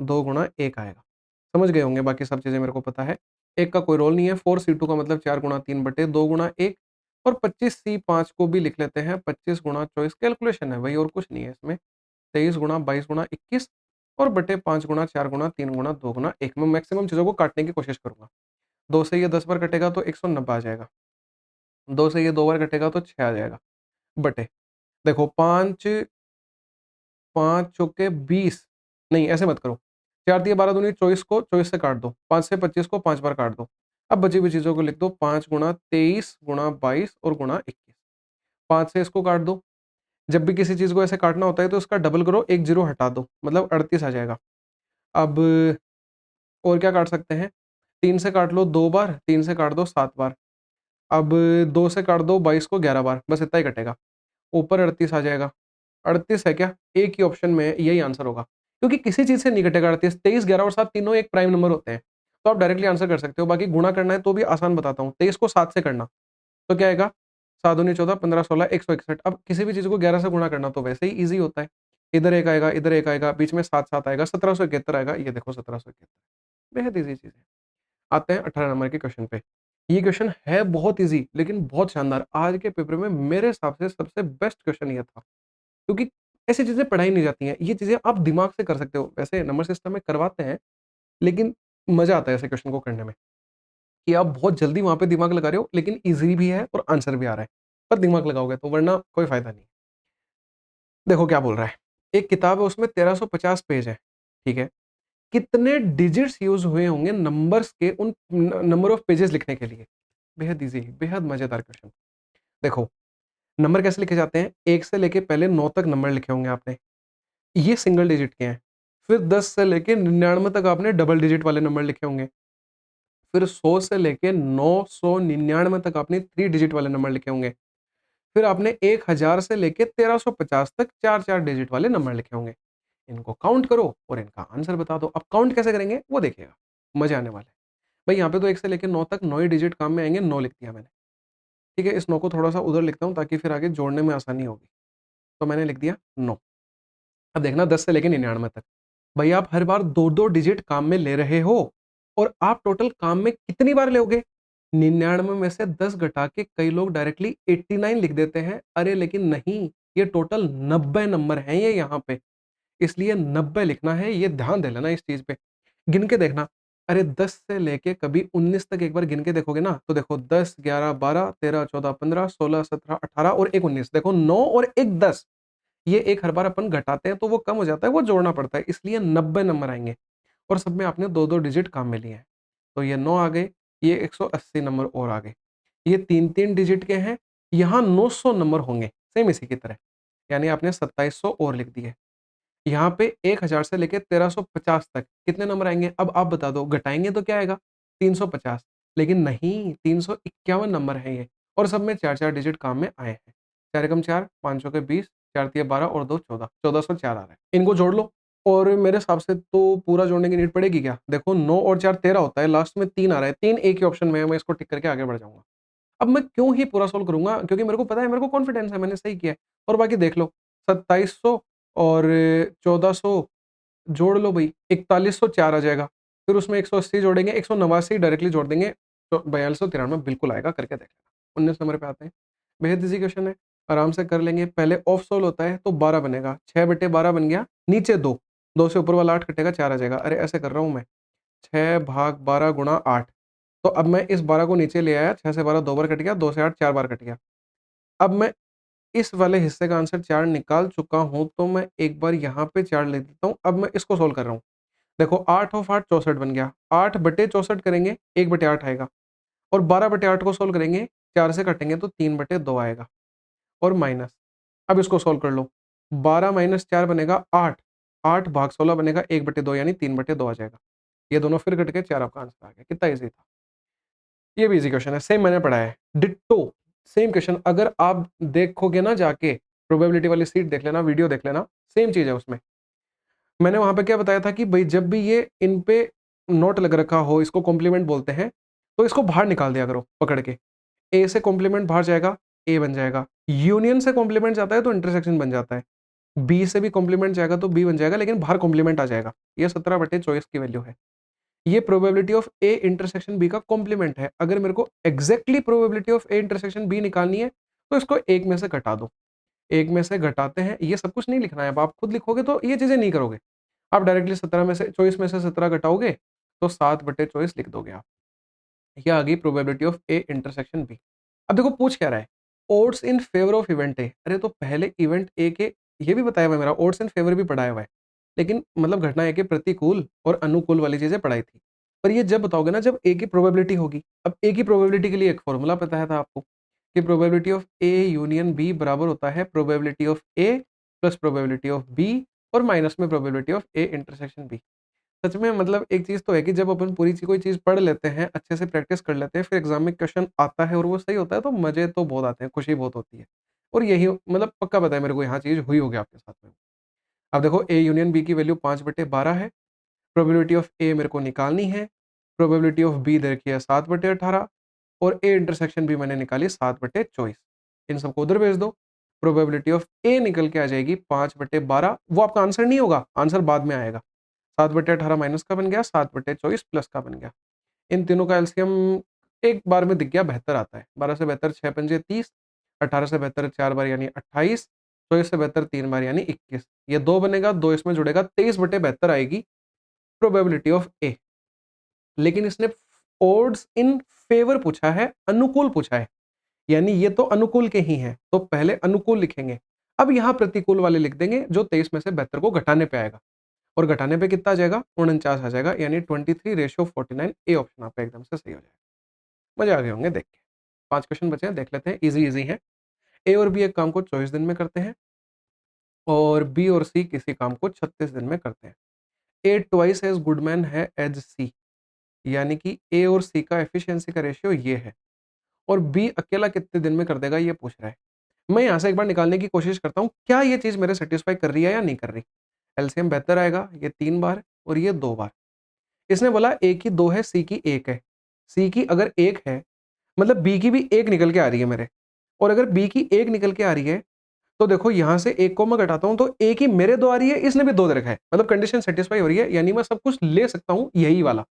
2 गुणा 1 आएगा। समझ गए होंगे, बाकी सब चीज़ें मेरे को पता है। 1 का कोई रोल नहीं है, 4C2 का मतलब 4 गुणा 3 बटे 2 गुणा 1 और 25C5 को भी लिख लेते हैं 25 गुणा 24, कैलकुलेशन है भाई और कुछ नहीं है इसमें। 23 गुणा 22 गुणा 21 और बटे 5 गुणा 4 गुणा 3 गुणा 2 गुणा 1। मैं मैक्सिमम चीज़ों को काटने की कोशिश करूँगा। 2 से ये 10 बार कटेगा तो 190 आ जाएगा। 2 से ये 2 बार कटेगा तो 6 आ जाएगा। बटे देखो 5 5 चौके 20, नहीं ऐसे मत करो। 4 तिया 12 दूनी 24 को 24 से काट दो। 5 से 25 को 5 बार काट दो। अब बची हुई चीज़ों को लिख दो 5 गुणा 23 गुणा 22 और गुणा 21। 5 से इसको काट दो। जब भी किसी चीज़ को ऐसे काटना होता है तो इसका डबल करो, 1 ज़ीरो हटा दो, मतलब 38 आ जाएगा। अब और क्या काट सकते हैं? 3 से काट लो 2 बार, 3 से काट दो 7 बार। अब 2 से काट दो 22 को 11 बार, बस इतना ही कटेगा। ऊपर 38 आ जाएगा। 38 है क्या? एक ही ऑप्शन में है, यही आंसर होगा। क्योंकि किसी चीज़ से नहीं कटेगा 38, 23, 11 और 7 तीनों एक प्राइम नंबर होते हैं। तो आप डायरेक्टली आंसर कर सकते हो। बाकी गुणा करना है तो भी आसान बताता हूँ। 23 को 7 से करना, तो क्या आएगा? 7 दूनी 14, 15 16, 161। अब किसी भी चीज़ को 11 से गुणा करना तो वैसे ही ईज़ी होता है। इधर 1 आएगा, इधर 1 आएगा, बीच में 7 7 आएगा, 1771 आएगा। ये देखो 1771, बेहद ईज़ी चीज़ है। आते हैं 18 नंबर के क्वेश्चन पे। ये क्वेश्चन है बहुत ईज़ी लेकिन बहुत शानदार। आज के पेपर में मेरे हिसाब से सबसे बेस्ट क्वेश्चन ये था। क्योंकि ऐसी चीज़ें पढ़ाई नहीं जाती हैं। ये चीज़ें आप दिमाग से कर सकते हो। वैसे नंबर सिस्टम में करवाते हैं, लेकिन मज़ा आता है ऐसे क्वेश्चन को करने में, कि आप बहुत जल्दी वहाँ पे दिमाग लगा रहे हो, लेकिन ईज़ी भी है और आंसर भी आ रहा है। पर दिमाग लगाओगे तो, वरना कोई फ़ायदा नहीं। देखो क्या बोल रहा है, एक किताब है उसमें 1350 पेज है, ठीक है? कितने डिजिट्स यूज़ हुए होंगे नंबर्स के उन नंबर ऑफ पेजेज़ लिखने के लिए? बेहद ईज़ी, बेहद मज़ेदार क्वेश्चन। देखो, नंबर कैसे लिखे जाते हैं? 1 से लेके पहले 9 तक नंबर लिखे होंगे आपने। ये सिंगल डिजिट के हैं। फिर 10 से लेके 99 तक आपने डबल डिजिट वाले नंबर लिखे होंगे। फिर 100 से लेके 999 तक आपने 3 डिजिट वाले नंबर लिखे होंगे। फिर आपने 1000 से लेके 1350 तक 4-4 डिजिट वाले नंबर लिखे होंगे। इनको काउंट करो और इनका आंसर बता दो। अब काउंट कैसे करेंगे वो देखिएगा, मज़े आने वाले हैं। भाई यहाँ पे तो 1 से लेके 9 तक 9 ही डिजिट काम में आएँगे, 9 लिख दिया मैंने। ठीक है, इस 9 को थोड़ा-सा उधर लिखता हूँ ताकि फिर आगे जोड़ने में आसानी होगी। तो मैंने लिख दिया 9। अब देखना 10 से लेके 99 तक। भई आप हर बार 2-2 डिजिट काम में ले रहे हो और आप टोटल काम में कितनी बार लोगे? 99 में से 10 घटा के कई लोग डायरेक्टली 89 लिख देते हैं। अरे लेकिन नहीं, ये टोटल 90 नंबर हैं ये यहाँ पे। इसलिए 90 लिखना है, ये ध्यान दे लेना इस चीज़ पे। गिन के देखना, अरे 10 से लेके कभी 19 तक एक बार गिन के देखोगे ना, तो देखो 10, 11, 12, 13, 14, 15, 16, 17, 18 और 1 19। देखो 9 और 1 10। ये एक हर बार अपन घटाते हैं तो वो कम हो जाता है, वो जोड़ना पड़ता है, इसलिए 90 नंबर आएँगे और सब में आपने 2-2 डिजिट काम में लिए हैं। तो ये 9 आ गए, ये 180 नंबर और आ गए। ये 3-3 डिजिट के हैं, यहाँ 900 नंबर होंगे, सेम इसी की तरह। यानी आपने 2700 और लिख दिए। यहाँ पे 1000 से लेके 1350 तक कितने नंबर आएँगे? अब आप बता दो, घटाएँगे तो क्या आएगा? 350, लेकिन नहीं, 351 नंबर हैं ये और सब में 4-4 डिजिट काम में आए हैं। 4 एकम 4, 5 चौके 20, 4 तिये 12 और 2 14, 1404 आ रहा है। इनको जोड़ लो और मेरे हिसाब से तो पूरा जोड़ने की नीड पड़ेगी क्या? देखो 9 और 4 13 होता है, लास्ट में 3 आ रहा है, 3 एक ही ऑप्शन में है, मैं इसको टिक करके आगे बढ़ जाऊँगा। अब मैं क्यों ही पूरा सोल्व करूँगा? क्योंकि मेरे को पता है, मेरे को कॉन्फिडेंस है, मैंने सही किया है। और बाकी देख लो 2700 और 1400 जोड़ लो भई, 4104 आ जाएगा। फिर उसमें 180 जोड़ेंगे, 189 डायरेक्टली जोड़ देंगे, तो 4293 बिल्कुल आएगा, करके देख लेना। 19 नंबर पे आते हैं। बेहद ईज़ी क्वेश्चन है, आराम से कर लेंगे। पहले ऑफ सोल्व होता है तो 12 बनेगा, 6/12 बन गया, नीचे 2, 2 से ऊपर वाला 8 कटेगा, 4 आ जाएगा। अरे ऐसे कर रहा हूँ मैं, 6 भाग 12 गुणा 8। तो अब मैं इस 12 को नीचे ले आया, 6 से 12 2 बार कट गया, 2 से 8 4 बार कट गया। अब मैं इस वाले हिस्से का आंसर 4 निकाल चुका हूँ, तो मैं एक बार यहाँ पे 4 लिख देता हूँ। अब मैं इसको सोल्व कर रहा हूँ। देखो 8 ऑफ 8 64 बन गया, 8/64 करेंगे, 1/8 आएगा और 12/8 को सोल्व करेंगे, 4 से काटेंगे तो 3/2 आएगा और माइनस। अब इसको सोल्व कर लो, 12 माइनस 4 बनेगा 8, 8 भाग 16 बनेगा 1/2 यानी 3/2 आ जाएगा। ये दोनों फिर कट के 4 आपका आंसर आ गया। कितना ईज़ी था। ये भी ईज़ी क्वेश्चन है, सेम मैंने पढ़ा है। डिट्टो सेम क्वेश्चन, अगर आप देखोगे ना जाके, प्रोबेबिलिटी वाली शीट देख लेना, वीडियो देख लेना, सेम चीज़ है उसमें। मैंने वहाँ पे क्या बताया था कि भई जब भी ये इन पे नोट लग रखा हो, इसको कॉम्प्लीमेंट बोलते हैं, तो इसको बाहर निकाल दिया करो पकड़ के। ए से कॉम्प्लीमेंट बाहर जाएगा, ए बन जाएगा। यूनियन से कॉम्प्लीमेंट जाता है तो इंटरसेक्शन बन जाता है। बी से भी कॉम्प्लीमेंट जाएगा तो बी बन जाएगा, लेकिन बाहर कॉम्प्लीमेंट आ जाएगा। ये 17/24 की वैल्यू है। ये probability of A intersection B का कॉम्प्लीमेंट है। अगर मेरे को exactly probability of A intersection B निकालनी है, तो इसको एक में से घटा दो। एक में से घटाते हैं, ये सब कुछ नहीं लिखना है। अब आप खुद लिखोगे तो ये चीज़ें नहीं करोगे। आप डायरेक्टली 17 में से 24 में से 17 घटाओगे, तो 7/24 लिख दोगे आप। ये आ गई probability of A intersection B. अब देखो पूछ क्या रहा है, odds in favour of event A. अरे तो पहले इवेंट ए के, ये भी बताया हुआ है मेरा, ओड्स इन फेवर भी पढ़ाया हुआ है, लेकिन मतलब घटना ए के प्रतिकूल और अनुकूल वाली चीजें पढ़ाई थी। पर ये जब बताओगे ना जब ए की प्रोबेबिलिटी होगी। अब ए की प्रोबेबिलिटी के लिए एक फॉर्मूला बताया था आपको कि probability of A union B बराबर होता है probability of A plus probability of B और माइनस में probability of A intersection B. सच में मतलब एक चीज़ तो है कि जब अपन पूरी कोई चीज़ पढ़ लेते हैं, अच्छे से प्रैक्टिस कर लेते हैं, फिर एग्ज़ाम में क्वेश्चन आता है और वो सही होता है, तो मज़े तो बहुत आते हैं, खुशी बहुत होती है। और यही मतलब पक्का पता है मेरे को, यहाँ चीज़ हुई होगी आपके साथ में। अब देखो ए यूनियन बी की वैल्यू 5/12 है, प्रोबेबिलिटी ऑफ ए मेरे को निकालनी है, प्रोबेबिलिटी ऑफ बी दे रखी है 7/18 और ए इंटरसेक्शन भी मैंने निकाली 7/24। इन सबको उधर भेज दो, प्रोबेबिलिटी ऑफ ए निकल के आ जाएगी 5/12। वो आपका आंसर नहीं होगा, आंसर बाद में आएगा। 7/18 माइनस का बन गया, 7/24 प्लस का बन गया। इन तीनों का एलसीएम एक बार में दिख गया, 72 आता है। 12 से बेहतर 6 पंजे 30, 18 से बेहतर 4 बार यानी 28, 24 से बेहतर 3 बार यानी 21। ये 2 बनेगा, 2 इसमें जुड़ेगा, 23/72 आएगी प्रोबेबिलिटी ऑफ ए। लेकिन इसने ओड्स इन फेवर पूछा है, अनुकूल पूछा है, यानी ये तो अनुकूल के ही हैं, तो पहले अनुकूल लिखेंगे। अब यहाँ प्रतिकूल वाले लिख देंगे जो 23 में से 72 को घटाने पे आएगा। और घटाने पे कितना आ जाएगा, 49 आ जाएगा, यानी 23:49। ए ऑप्शन आपका एकदम से सही हो जाएगा। मजे आ गए होंगे देख के। 5 क्वेश्चन बचे हैं, देख लेते हैं, इजी इजी है। ए और बी एक काम को 24 दिन में करते हैं और बी और सी किसी काम को 36 दिन में करते हैं। ए ट्वाइस एज गुडमैन है एज सी, यानी कि ए और सी का एफिशिएंसी का रेशियो ये है और बी अकेला कितने दिन में कर देगा ये पूछ रहा है। मैं यहाँ से एक बार निकालने की कोशिश करता हूँ, क्या ये चीज़ मेरे सेटिस्फाई कर रही है या नहीं कर रही। एलसीएम बेहतर आएगा, ये 3 बार और ये 2 बार। इसने बोला ए की 2 है, सी की 1 है। सी की अगर 1 है, मतलब बी की भी 1 निकल के आ रही है मेरे, और अगर बी की 1 निकल के आ रही है, तो देखो यहाँ से 1 को मैं घटाता हूँ तो ए की मेरे 2 आ रही है, इसने भी 2 दे रखा है। मतलब कंडीशन सैटिस्फाई हो रही है, यानी मैं सब कुछ ले सकता हूँ यही वाला।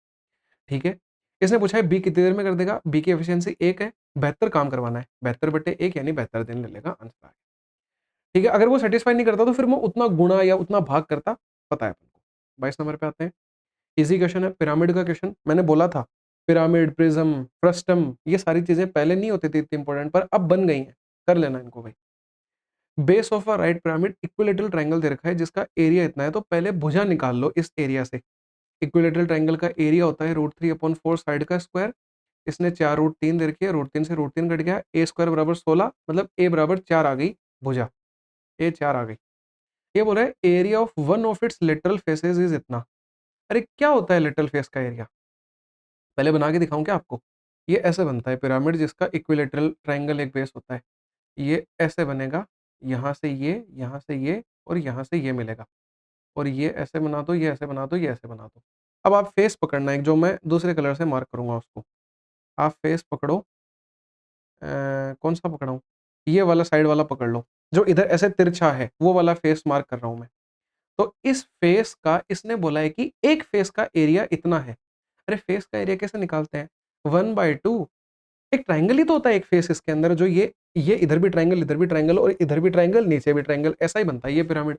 ठीक है? इसने पूछा है बी कितनी देर में कर देगा, बी की एफिशिएंसी 1 है, 72 काम करवाना है, 72/1 यानी 72 दिन ले लेगा, आंसर आ गया। ठीक है? अगर वो सैटिस्फाई नहीं करता तो फिर मैं उतना गुणा या उतना भाग करता, पता है अपन को। 22 नंबर पे आते हैं। इजी क्वेश्चन है, पिरामिड का क्वेश्चन। मैंने बोला था पिरामिड, प्रिज्म, फ्रस्टम, ये सारी चीजें पहले नहीं होती थी इतनी इंपॉर्टेंट, पर अब बन गई हैं। कर लेना इनको भाई। Base of a right pyramid, equilateral triangle दे रखा है जिसका एरिया इतना है, तो पहले भुजा निकाल लो इस एरिया से। इक्विलेटरल ट्रायंगल का एरिया होता है √3/4 साइड का स्क्वायर। इसने 4√3 दे रखी है, √3 से √3 कट गया, ए स्क्वायर बराबर 16, मतलब ए बराबर 4 आ गई भुजा, ए 4 आ गई। ये बोल रहा है area of one of its lateral faces is इतना। अरे क्या होता है लेटरल फेस का एरिया, पहले बना के दिखाऊं क्या आपको। ये ऐसे बनता है पिरामिड जिसका इक्विलेटरल ट्रायंगल एक बेस होता है। ये ऐसे बनेगा, यहाँ से ये, यहाँ से ये और यहाँ से ये मिलेगा, और ये ऐसे बना दो, ये ऐसे बना दो, ये ऐसे बना दो। अब आप फेस पकड़ना है, जो मैं दूसरे कलर से मार्क करूँगा उसको। आप फेस पकड़ो, कौन-सा पकड़ाऊँ? ये वाला साइड वाला पकड़ लो, जो इधर ऐसे तिरछा है, वो वाला फेस मार्क कर रहा हूँ मैं। तो इस फेस का इसने बोला है कि एक फेस का एरिया इतना है। अरे फेस का एरिया कैसे निकालते हैं? 1/2। एक ट्रायंगल ही तो होता है एक फेस इसके अंदर, जो ये इधर भी ट्रायंगल और इधर भी ट्रायंगल, नीचे भी ट्रायंगल, ऐसा ही बनता है ये पिरामिड।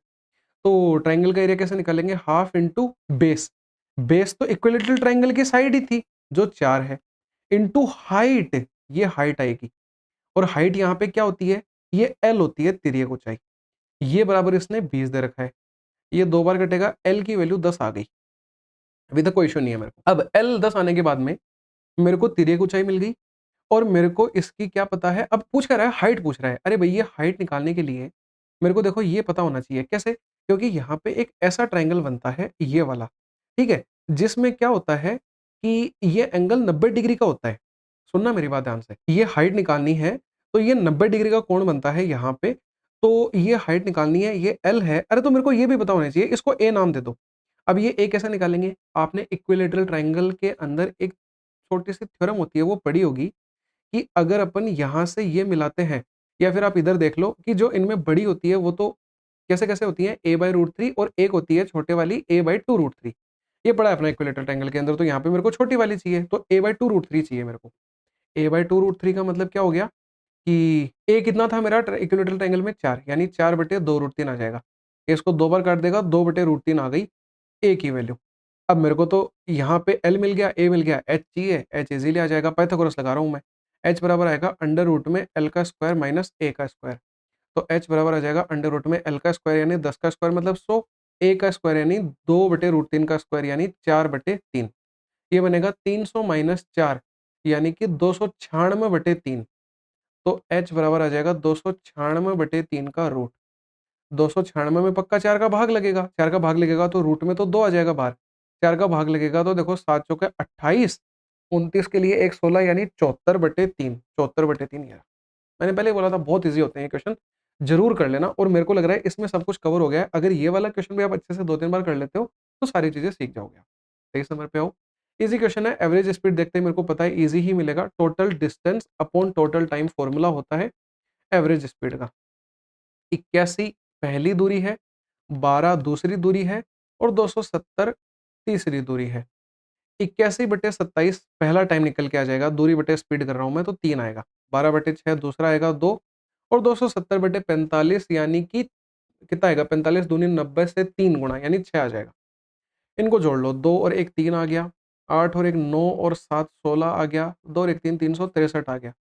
तो ट्रायंगल का एरिया कैसे निकालेंगे? Half into base. बेस तो इक्विलेटरल ट्रायंगल की साइड ही थी, जो 4 है, इंटू हाइट, ये हाइट आएगी। और हाइट यहाँ पे क्या होती है? ये एल होती है, तिर्यक ऊंचाई। ये बराबर इसने 20 दे रखा है। ये 2 बार कटेगा, एल की वैल्यू 10 आ गई। अभी तक कोई इश्यू नहीं है मेरे को। अब एल 10 आने के बाद में मेरे को तिर्यक ऊंचाई मिल गई, और मेरे को इसकी क्या पता है, अब पूछ क्या रहा है? हाइट पूछ रहा है। अरे भई, ये हाइट निकालने के लिए मेरे को देखो ये पता होना चाहिए। कैसे? क्योंकि यहाँ पे एक ऐसा ट्रायंगल बनता है, ये वाला, ठीक है? जिसमें क्या होता है कि ये एंगल 90 डिग्री का होता है। सुनना मेरी बात ध्यान से। ये हाइट निकालनी है, तो ये 90 डिग्री का कोण बनता है यहाँ पे। तो ये हाइट निकालनी है, ये एल है। अरे तो मेरे को ये भी पता होना चाहिए, इसको ए नाम दे दो। अब ये ए कैसे निकालेंगे? आपने इक्विलैटरल ट्रायंगल के अंदर एक छोटी-सी थ्योरम होती है, वो पढ़ी होगी कि अगर अपन यहाँ से ये मिलाते हैं, या फिर आप इधर देख लो कि जो इनमें बड़ी होती है वो तो कैसे-कैसे होती है, a/√3, और एक होती है छोटे वाली a/2√3। ये पढ़ा है अपना इक्विलैटरल ट्रायंगल के अंदर, तो यहाँ पे मेरे को छोटी वाली चाहिए, तो a/2√3 चाहिए मेरे को। a/2√3 का मतलब क्या हो गया कि a कितना था मेरा इक्विलैटरल ट्रायंगल में? 4, यानी 4/2√3 आ जाएगा। इसको 2 बार काट देगा, 2/√3 आ गई a की वैल्यू। अब मेरे को तो यहाँ पे L मिल गया, A मिल गया, H चाहिए, H इज़िली आ जाएगा, पाइथागोरस लगा रहा हूँ मैं। H बराबर आएगा अंडर रूट में L का स्क्वायर माइनस A का स्क्वायर। तो H बराबर आ जाएगा अंडर रूट में L का स्क्वायर यानी 10 का स्क्वायर मतलब 100, A का स्क्वायर यानी 2/√3 का स्क्वायर यानी 4/3। ये बनेगा 300 माइनस 4 यानी कि 296/3। तो H बराबर आ जाएगा 296/3 का रूट। 296 में पक्का 4 का भाग लगेगा, 4 का भाग लगेगा तो रूट में तो 2 आ जाएगा बाहर। 4 का भाग लगेगा तो देखो 7 चौके 28, 29 के लिए एक 16 यानी 74/3, 74/3 ये रहा। मैंने पहले ही बोला था बहुत ईज़ी होते हैं ये क्वेश्चन, ज़रूर कर लेना, और मेरे को लग रहा है इसमें सब कुछ कवर हो गया है। अगर ये वाला क्वेश्चन भी आप अच्छे से 2-3 बार कर लेते हो, तो सारी चीज़ें सीख जाओगे आप। सही समय पे आओ। ईज़ी क्वेश्चन है, एवरेज स्पीड देखते ही मेरे को पता है ईज़ी ही मिलेगा। Total distance upon total time formula होता है एवरेज स्पीड का। 81 पहली दूरी है, 12 दूसरी दूरी है और 270 तीसरी दूरी है। 81/27 पहला टाइम निकल के आ जाएगा, दूरी बटे स्पीड कर रहा हूँ मैं तो 3 आएगा। 12/6 दूसरा आएगा 2, और 270/45 यानी कि कितना आएगा? 45 दूनी 90 से 3 गुणा यानी 6 आ जाएगा। इनको जोड़ लो, 2 और 1 3 आ गया, 8 और 1 9 और 7 16 आ गया, 2 और 1 3 363 आ गया,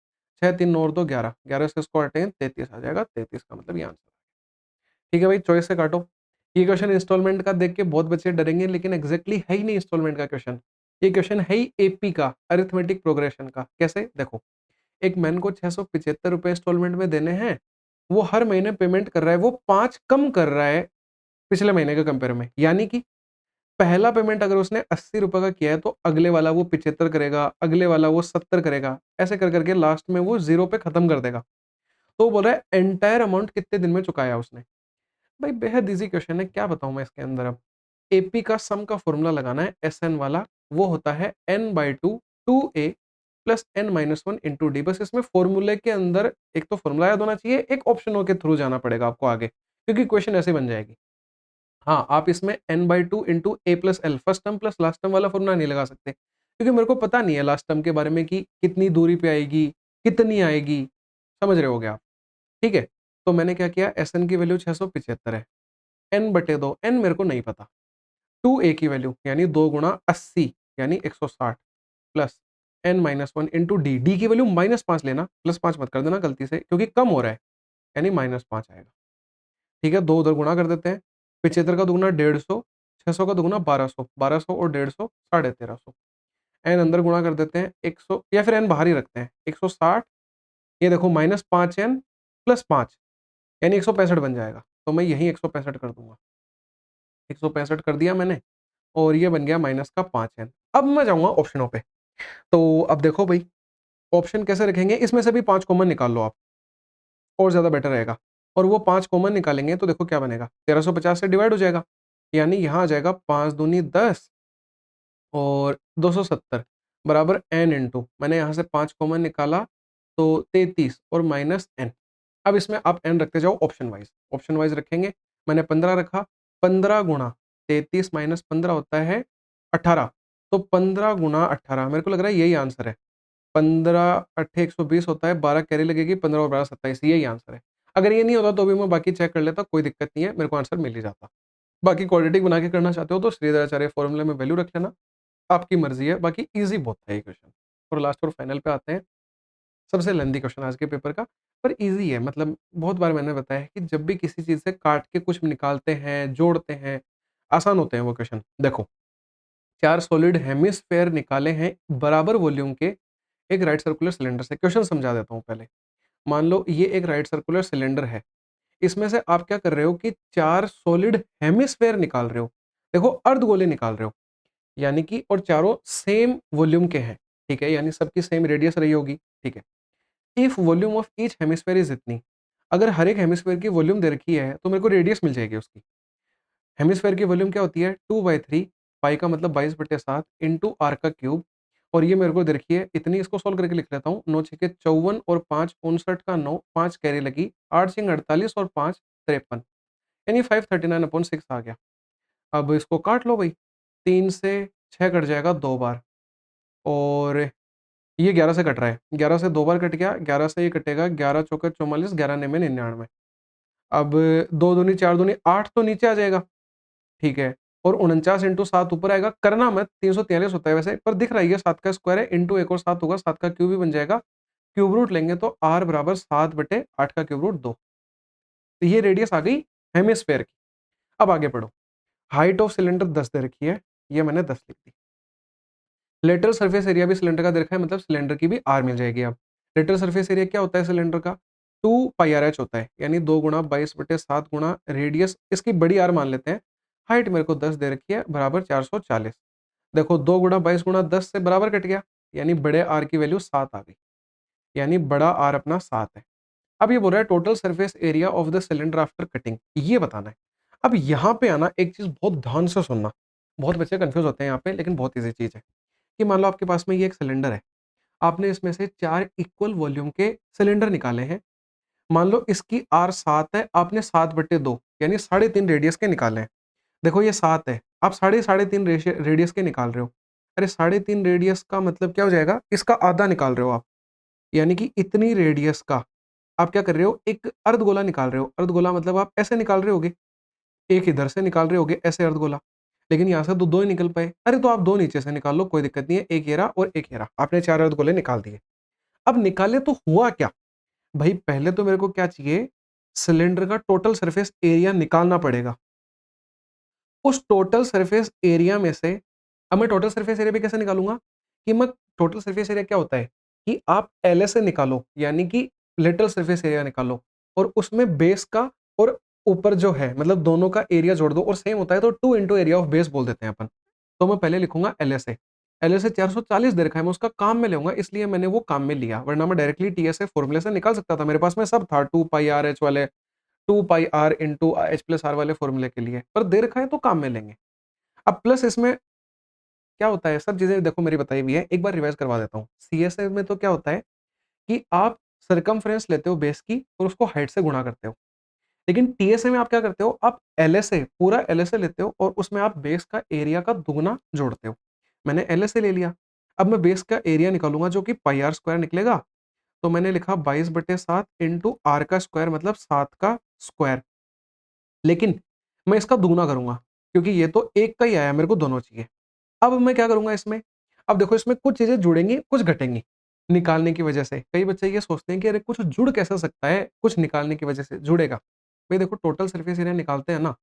6 3 9 और 2 11, 11 से इसको हटें 33 आ जाएगा, 33 का मतलब ये आंसर। ठीक है भाई, चॉइस से काटो। ये क्वेश्चन इंस्टॉलमेंट का देख के बहुत बच्चे डरेंगे, लेकिन एग्जैक्टली है ही नहीं इंस्टॉलमेंट का क्वेश्चन। ये क्वेश्चन है ही एपी का, अरिथमेटिक प्रोग्रेशन का। कैसे? देखो, एक मैन को 675 रुपए इंस्टॉलमेंट में देने हैं, वो हर महीने पेमेंट कर रहा है, वो 5 कम कर रहा है पिछले महीने के कंपेयर में। यानी कि पहला पेमेंट अगर उसने 80 रुपए का किया है, तो अगले वाला वो 75 करेगा, अगले वाला वो 70 करेगा, ऐसे कर करके लास्ट में वो 0 पे खत्म कर देगा। तो वो बोल रहा है एंटायर अमाउंट कितने दिन में चुकाया उसने। भाई बेहद ईज़ी क्वेश्चन है, क्या बताऊँ मैं इसके अंदर अब। एपी का सम का फ़ॉर्मूला लगाना है एसएन वाला, वो होता है n/2 2a plus n-1 into D. बस इसमें फ़ॉर्मूले के अंदर एक तो फ़ॉर्मूला याद होना चाहिए, एक ऑप्शनों के थ्रू जाना पड़ेगा आपको आगे, क्योंकि क्वेश्चन ऐसे बन जाएगी। हाँ, आप इसमें n/2 into a plus L, first term plus last term वाला फ़ॉर्मूला नहीं लगा सकते, क्योंकि मेरे को पता नहीं है लास्ट टर्म के बारे में कि कितनी दूरी पे आएगी, कितनी आएगी, समझ रहे होगे आप, ठीक है? तो मैंने क्या किया, एसएन की वैल्यू 675 है, n/2, n मेरे को नहीं पता। 2a की वैल्यू यानी 2 गुणा 80 यानी 160 plus n-1 into D. D की वैल्यू -5 लेना, +5 मत कर देना गलती से, क्योंकि कम हो रहा है, यानी -5 आएगा। ठीक है, 2 उधर गुणा कर देते हैं। 75 का दुगुना 150, 600 का दुगुना 1200, 1200 और 150 1350। n अंदर गुणा कर देते हैं 100, या फिर n बाहर ही रखते हैं, 160, ये देखो -5n प्लस 5 यानी 165 बन जाएगा। तो मैं यहीं 165 कर दूँगा। 165 कर दिया मैंने, और ये बन गया माइनस का 5n। अब मैं जाऊँगा ऑप्शनों पे। तो अब देखो भाई, ऑप्शन कैसे रखेंगे, इसमें से भी 5 कॉमन निकाल लो आप। और ज़्यादा बेटर रहेगा। और वो 5 कॉमन निकालेंगे तो देखो क्या बनेगा, 1350 से डिवाइड हो जाएगा, यानी यहाँ आ जाएगा 5 दूनी 10 और 270 बराबर n इंटू, मैंने यहाँ से 5 कॉमन निकाला तो 33 और माइनस n। अब इसमें आप n रखते जाओ ऑप्शन वाइज रखेंगे। मैंने 15 रखा, 15 गुणा 33 माइनस 15 होता है 18, तो 15 गुणा 18 मेरे को लग रहा है यही आंसर है। 15 अट्ठे 120 होता है, 12 कैरी लगेगी, 15 और 12 27, यही आंसर है। अगर ये नहीं होता तो भी मैं बाकी चेक कर लेता, कोई दिक्कत नहीं है, मेरे को आंसर मिल ही जाता। बाकी क्वाड्रेटिक बना के करना चाहते हो तो श्रीधराचार्य फॉर्मूले में वैल्यू रख लेना, आपकी मर्जी है। बाकी ईज़ी बहुत है ये क्वेश्चन। और लास्ट और फाइनल पे आते हैं, सबसे लेंथी क्वेश्चन आज के पेपर का, पर ईज़ी है। मतलब बहुत बार मैंने बताया है कि जब भी किसी चीज़ से काट के कुछ निकालते हैं, जोड़ते हैं, आसान होते हैं वो क्वेश्चन। देखो, 4 सॉलिड हेमिस्फेयर निकाले हैं बराबर वॉल्यूम के एक राइट सर्कुलर सिलेंडर से। क्वेश्चन समझा देता हूँ पहले। मान लो ये एक राइट सर्कुलर सिलेंडर है। इसमें से आप क्या कर रहे हो कि 4 सॉलिड हेमिस्फेयर निकाल रहे हो। देखो, अर्धगोले निकाल रहे हो, यानी कि और चारों सेम वॉल्यूम के हैं, ठीक है? यानी सबकी सेम रेडियस रही होगी, ठीक है? If volume of each hemisphere is इतनी, अगर हर एक हेमिस्फेयर की वॉल्यूम दे रखी है तो मेरे को रेडियस मिल जाएगी उसकी। हेमिस्फेयर की वॉल्यूम क्या होती है? 2/3, पाई का मतलब 22/7 इंटू आर का क्यूब, और ये मेरे को दे रखी है इतनी। इसको सोल्व करके लिख लेता हूँ। 9 छके 54 और 5 59 का 9, 5 कैरी लगी, 8 छंग 48 और 5 53, यानी 539/6 आ गया। अब इसको काट लो भई, 3 से 6 कट जाएगा 2 बार, और ये 11 से कट रहा है, 11 से 2 बार कट गया, 11 से ये कटेगा, 11 चौके 44, 11 निमे 99। अब 2 दूनी 4 दूनी 8 तो नीचे आ जाएगा, ठीक है? और 49 इंटू 7 ऊपर आएगा, करना मत, 343 होता है वैसे, पर दिख रहा है ये 7 का स्क्वायर है, इंटू एक और 7 होगा, 7 का क्यूब भी बन जाएगा। क्यूब रूट लेंगे तो r बराबर 7/8 का क्यूब रूट 2। तो ये रेडियस आ गई हेमिस्फेयर की। अब आगे पढ़ो। हाइट ऑफ सिलेंडर 10 दे रखी है, ये मैंने 10 लिख दी। लेटरल सरफेस एरिया भी सिलेंडर का दे रखा है, मतलब सिलेंडर की भी r मिल जाएगी अब। लेटरल सरफेस एरिया क्या होता है सिलेंडर का? 2 पाई आर एच होता है, यानी 2 गुणा 22/7 गुणा रेडियस, इसकी बड़ी आर मान लेते हैं। हाइट मेरे को 10 दे रखी है, बराबर 440। देखो, 2 गुणा 22 गुणा 10 से बराबर कट गया, यानी बड़े आर की वैल्यू 7 आ गई, यानी बड़ा आर अपना 7 है। अब ये बोल रहा है total surface area of the cylinder after cutting, ये बताना है। अब यहाँ पे आना, एक चीज़ बहुत ध्यान से सुनना, बहुत बच्चे कंफ्यूज होते हैं यहाँ पे, लेकिन बहुत ईजी चीज़ है। कि मान लो आपके पास में ये एक सिलेंडर है, आपने इसमें से 4 इक्वल वॉल्यूम के सिलेंडर निकाले हैं। मान लो इसकी आर 7 है, आपने 7/2 यानी 3.5 रेडियस के निकाले हैं। देखो ये 7 है, आप साढ़े 3.5 रेडियस के निकाल रहे हो। अरे 3.5 रेडियस का मतलब क्या हो जाएगा? इसका आधा निकाल रहे हो आप, यानी कि इतनी रेडियस का आप क्या कर रहे हो? एक अर्धगोला निकाल रहे हो। अर्धगोला मतलब आप ऐसे निकाल रहे होगे, एक इधर से निकाल रहे होगे ऐसे अर्धगोला, लेकिन यहाँ से तो 2 ही निकल पाए। अरे तो आप 2 नीचे से निकाल लो, कोई दिक्कत नहीं है। एक ये रहा और एक ये रहा, आपने 4 अर्धगोले निकाल दिए। अब निकाले तो हुआ क्या? भई पहले तो मेरे को क्या चाहिए? सिलेंडर का टोटल सरफेस एरिया निकालना पड़ेगा। उस टोटल सरफेस एरिया में से, अब मैं टोटल सरफेस एरिया भी कैसे निकालूँगा? कि मैं टोटल सरफेस एरिया क्या होता है कि आप एलएस से निकालो, यानी कि लेटरल सरफेस एरिया निकालो, और उसमें बेस का और ऊपर जो है मतलब दोनों का एरिया जोड़ दो, और सेम होता है तो 2 इंटू एरिया ऑफ बेस बोल देते हैं अपन। तो मैं पहले लिखूँगा एलएसए। एलएसए 440 दे रखा है, मैं उसका काम में लूँगा, इसलिए मैंने वो काम में लिया, वरना मैं डायरेक्टली टीएसए फॉर्मूले से निकाल सकता था। मेरे पास में सब था, 2 पाई आर एच वाले, 2 pi r into h plus r वाले फॉर्मूले के लिए, पर दे रखा है तो काम में लेंगे। अब प्लस इसमें क्या होता है, सब चीज़ें देखो मेरी बताई हुई है, एक बार रिवाइज़ करवा देता हूँ। सीएसए में तो क्या होता है कि आप सर्कमफ्रेंस लेते हो बेस की और उसको हाइट से गुणा करते हो। लेकिन टीएसए में आप क्या करते हो? आप एलएसए, पूरा एलएसए लेते हो और उसमें आप बेस का एरिया का दुगना जोड़ते हो। मैंने एलएसए ले लिया, अब मैं बेस का एरिया निकालूँगा जो कि पाई आर स्क्वायर निकलेगा। तो मैंने लिखा 22/7 इंटू आर का स्क्वायर मतलब 7 का स्क्वायर। लेकिन मैं इसका दुगना करूँगा, क्योंकि ये तो 1 का ही आया, मेरे को दोनों चाहिए। अब मैं क्या करूँगा इसमें? अब देखो इसमें कुछ चीज़ें जुड़ेंगी, कुछ घटेंगी, निकालने की वजह से। कई बच्चे ये सोचते हैं कि अरे कुछ जुड़ कैसे सकता है, कुछ निकालने की वजह से जुड़ेगा। भई देखो टोटल सरफेस एरिया निकालते हैं ना,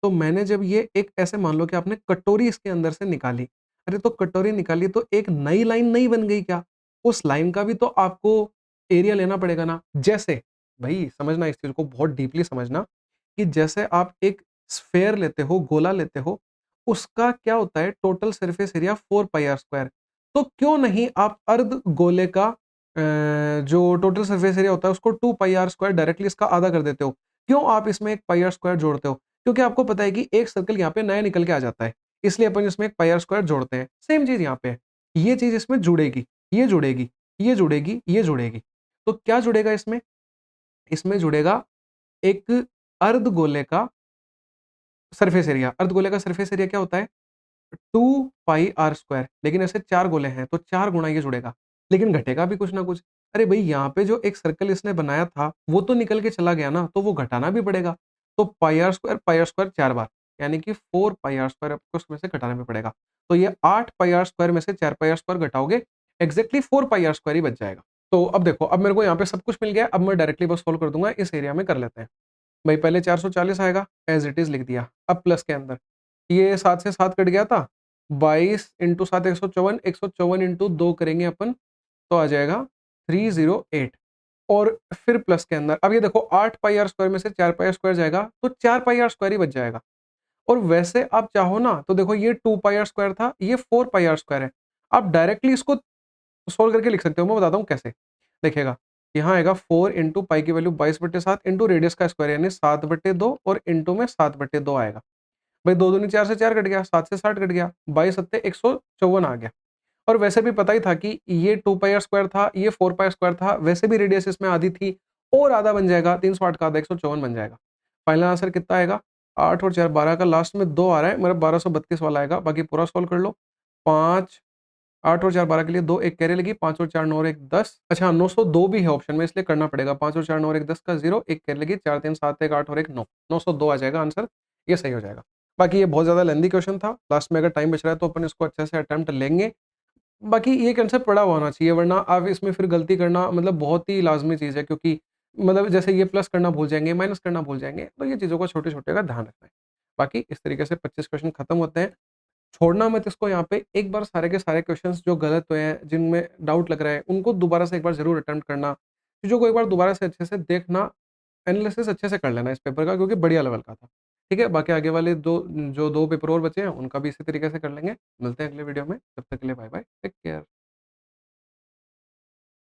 तो मैंने जब ये एक ऐसे मान लो कि आपने कटोरी इसके अंदर से निकाली, अरे तो कटोरी निकाली तो एक नई लाइन नहीं बन गई क्या? उस लाइन का भी तो आपको एरिया लेना पड़ेगा ना। जैसे, भई समझना इस चीज़ को बहुत डीपली समझना, कि जैसे आप एक स्फेयर लेते हो, गोला लेते हो, उसका क्या होता है total surface area 4 pi r square. तो क्यों नहीं आप अर्ध गोले का जो टोटल सरफेस एरिया होता है उसको 2 पाई आर स्क्वायर डायरेक्टली इसका आधा कर देते हो। क्यों आप इसमें एक पाई आर स्क्वायर जोड़ते हो? क्योंकि आपको पता है कि एक सर्कल यहाँ पे नया निकल के आ जाता है, इसलिए अपन इसमें एक पाई आर स्क्वायर जोड़ते हैं। सेम चीज़ यहाँ पे है, ये चीज़ इसमें जुड़ेगी, ये जुड़ेगी, ये जुड़ेगी, ये जुड़ेगी। तो क्या जुड़ेगा इसमें? इसमें जुड़ेगा एक अर्धगोले का सरफेस एरिया। अर्धगोले का सरफेस एरिया क्या होता है? 2 पाई आर स्क्वायर, लेकिन ऐसे 4 गोले हैं तो 4 गुणा ये जुड़ेगा, लेकिन घटेगा भी कुछ ना कुछ। अरे भई यहाँ पे जो एक सर्कल इसने बनाया था, वो तो निकल के चला गया ना, तो वो घटाना भी पड़ेगा। तो पाई आर स्क्वायर 4 बार, यानी कि 4 पाई आर स्क्वायर आपको उसमें से घटाना भी पड़ेगा। तो ये 8 पाई आर स्क्वायर में से 4 पाई आर स्क्वायर घटाओगे, एक्ज़ैक्टली 4 पाई आर स्क्वायर ही बच जाएगा। तो अब देखो, अब मेरे को यहाँ पे सब कुछ मिल गया, अब मैं डायरेक्टली बस सोल्व कर दूँगा, इस एरिया में कर लेते हैं। भई पहले 440 आएगा, एज़ इट इज़ लिख दिया। अब प्लस के अंदर, ये 7 से 7 कट गया था, 22 इंटू 7 154, 154 इंटू 2 करेंगे अपन, तो आ जाएगा 308। और फिर प्लस के अंदर, अब ये देखो 8 पाई आर स्क्वायर में से 4 पाई आर स्क्वायर जाएगा, तो 4 पाई आर स्क्वायर ही बच जाएगा। और वैसे आप चाहो ना, तो देखो ये 2 पाई आर स्क्वायर था, ये 4 पाई आर स्क्वायर है। आप डायरेक्टली इसको सोल्व करके लिख सकते हो, मैं बताता हूँ कैसे। देखिएगा, यहाँ आएगा 4 इंटू पाई की वैल्यू 22/7 इंटू रेडियस का स्क्वायर यानी 7/2 और इंटू में 7/2 आएगा। भाई 2 दूनी 4 से 4 कट गया, 7 से 60 कट गया, 22 सत्ते 154 आ गया। और वैसे भी पता ही था कि ये 2 पाई आर स्क्वायर था, ये 4 पाई आर स्क्वायर था, वैसे भी रेडियस इसमें आधी थी और आधा बन जाएगा, 308 का आधा 154 बन जाएगा। फाइनल आंसर कितना आएगा? 8 और 4 12 का लास्ट में 2 आ रहा है, मतलब 1232 वाला आएगा। बाकी पूरा सोल्व कर लो। 5 8 और 4 12 के लिए 2 1 कैरी लगी, 5 और 4 9 और 1 10। अच्छा 902 भी है ऑप्शन में, इसलिए करना पड़ेगा। 5 और 4 9 और 1 10 का 0 1 कैरी लगी, 4 3 7 1 8 और 1 9, 902 आ जाएगा आंसर, ये सही हो जाएगा। बाकी ये बहुत ज़्यादा लेंथी क्वेश्चन था, लास्ट में अगर टाइम बच रहा है तो अपन इसको अच्छे से अटेम्प्ट लेंगे। बाकी ये कंसेप्ट पढ़ा हुआ होना चाहिए, वरना आप इसमें फिर गलती करना मतलब बहुत ही लाज़मी चीज़ है, क्योंकि मतलब जैसे ये प्लस करना भूल जाएँगे, माइनस करना भूल जाएँगे, तो ये चीज़ों को छोटे-छोटे का ध्यान रखना है। बाकी इस तरीके से 25 क्वेश्चन खत्म होते हैं। छोड़ना मत इसको यहाँ पे, एक बार सारे के सारे क्वेश्चंस जो गलत हुए हैं, जिनमें डाउट लग रहा है, उनको दोबारा से एक बार ज़रूर अटेम्प्ट करना। चीज़ों को एक बार दोबारा से अच्छे से देखना, एनालिसिस अच्छे से कर लेना इस पेपर का, क्योंकि बढ़िया लेवल का था। ठीक है? बाकी आगे वाले 2 पेपर और बचे हैं, उनका भी इसी तरीके से कर लेंगे। मिलते हैं अगले वीडियो में, तब तक के लिए बाय बाय, टेक केयर।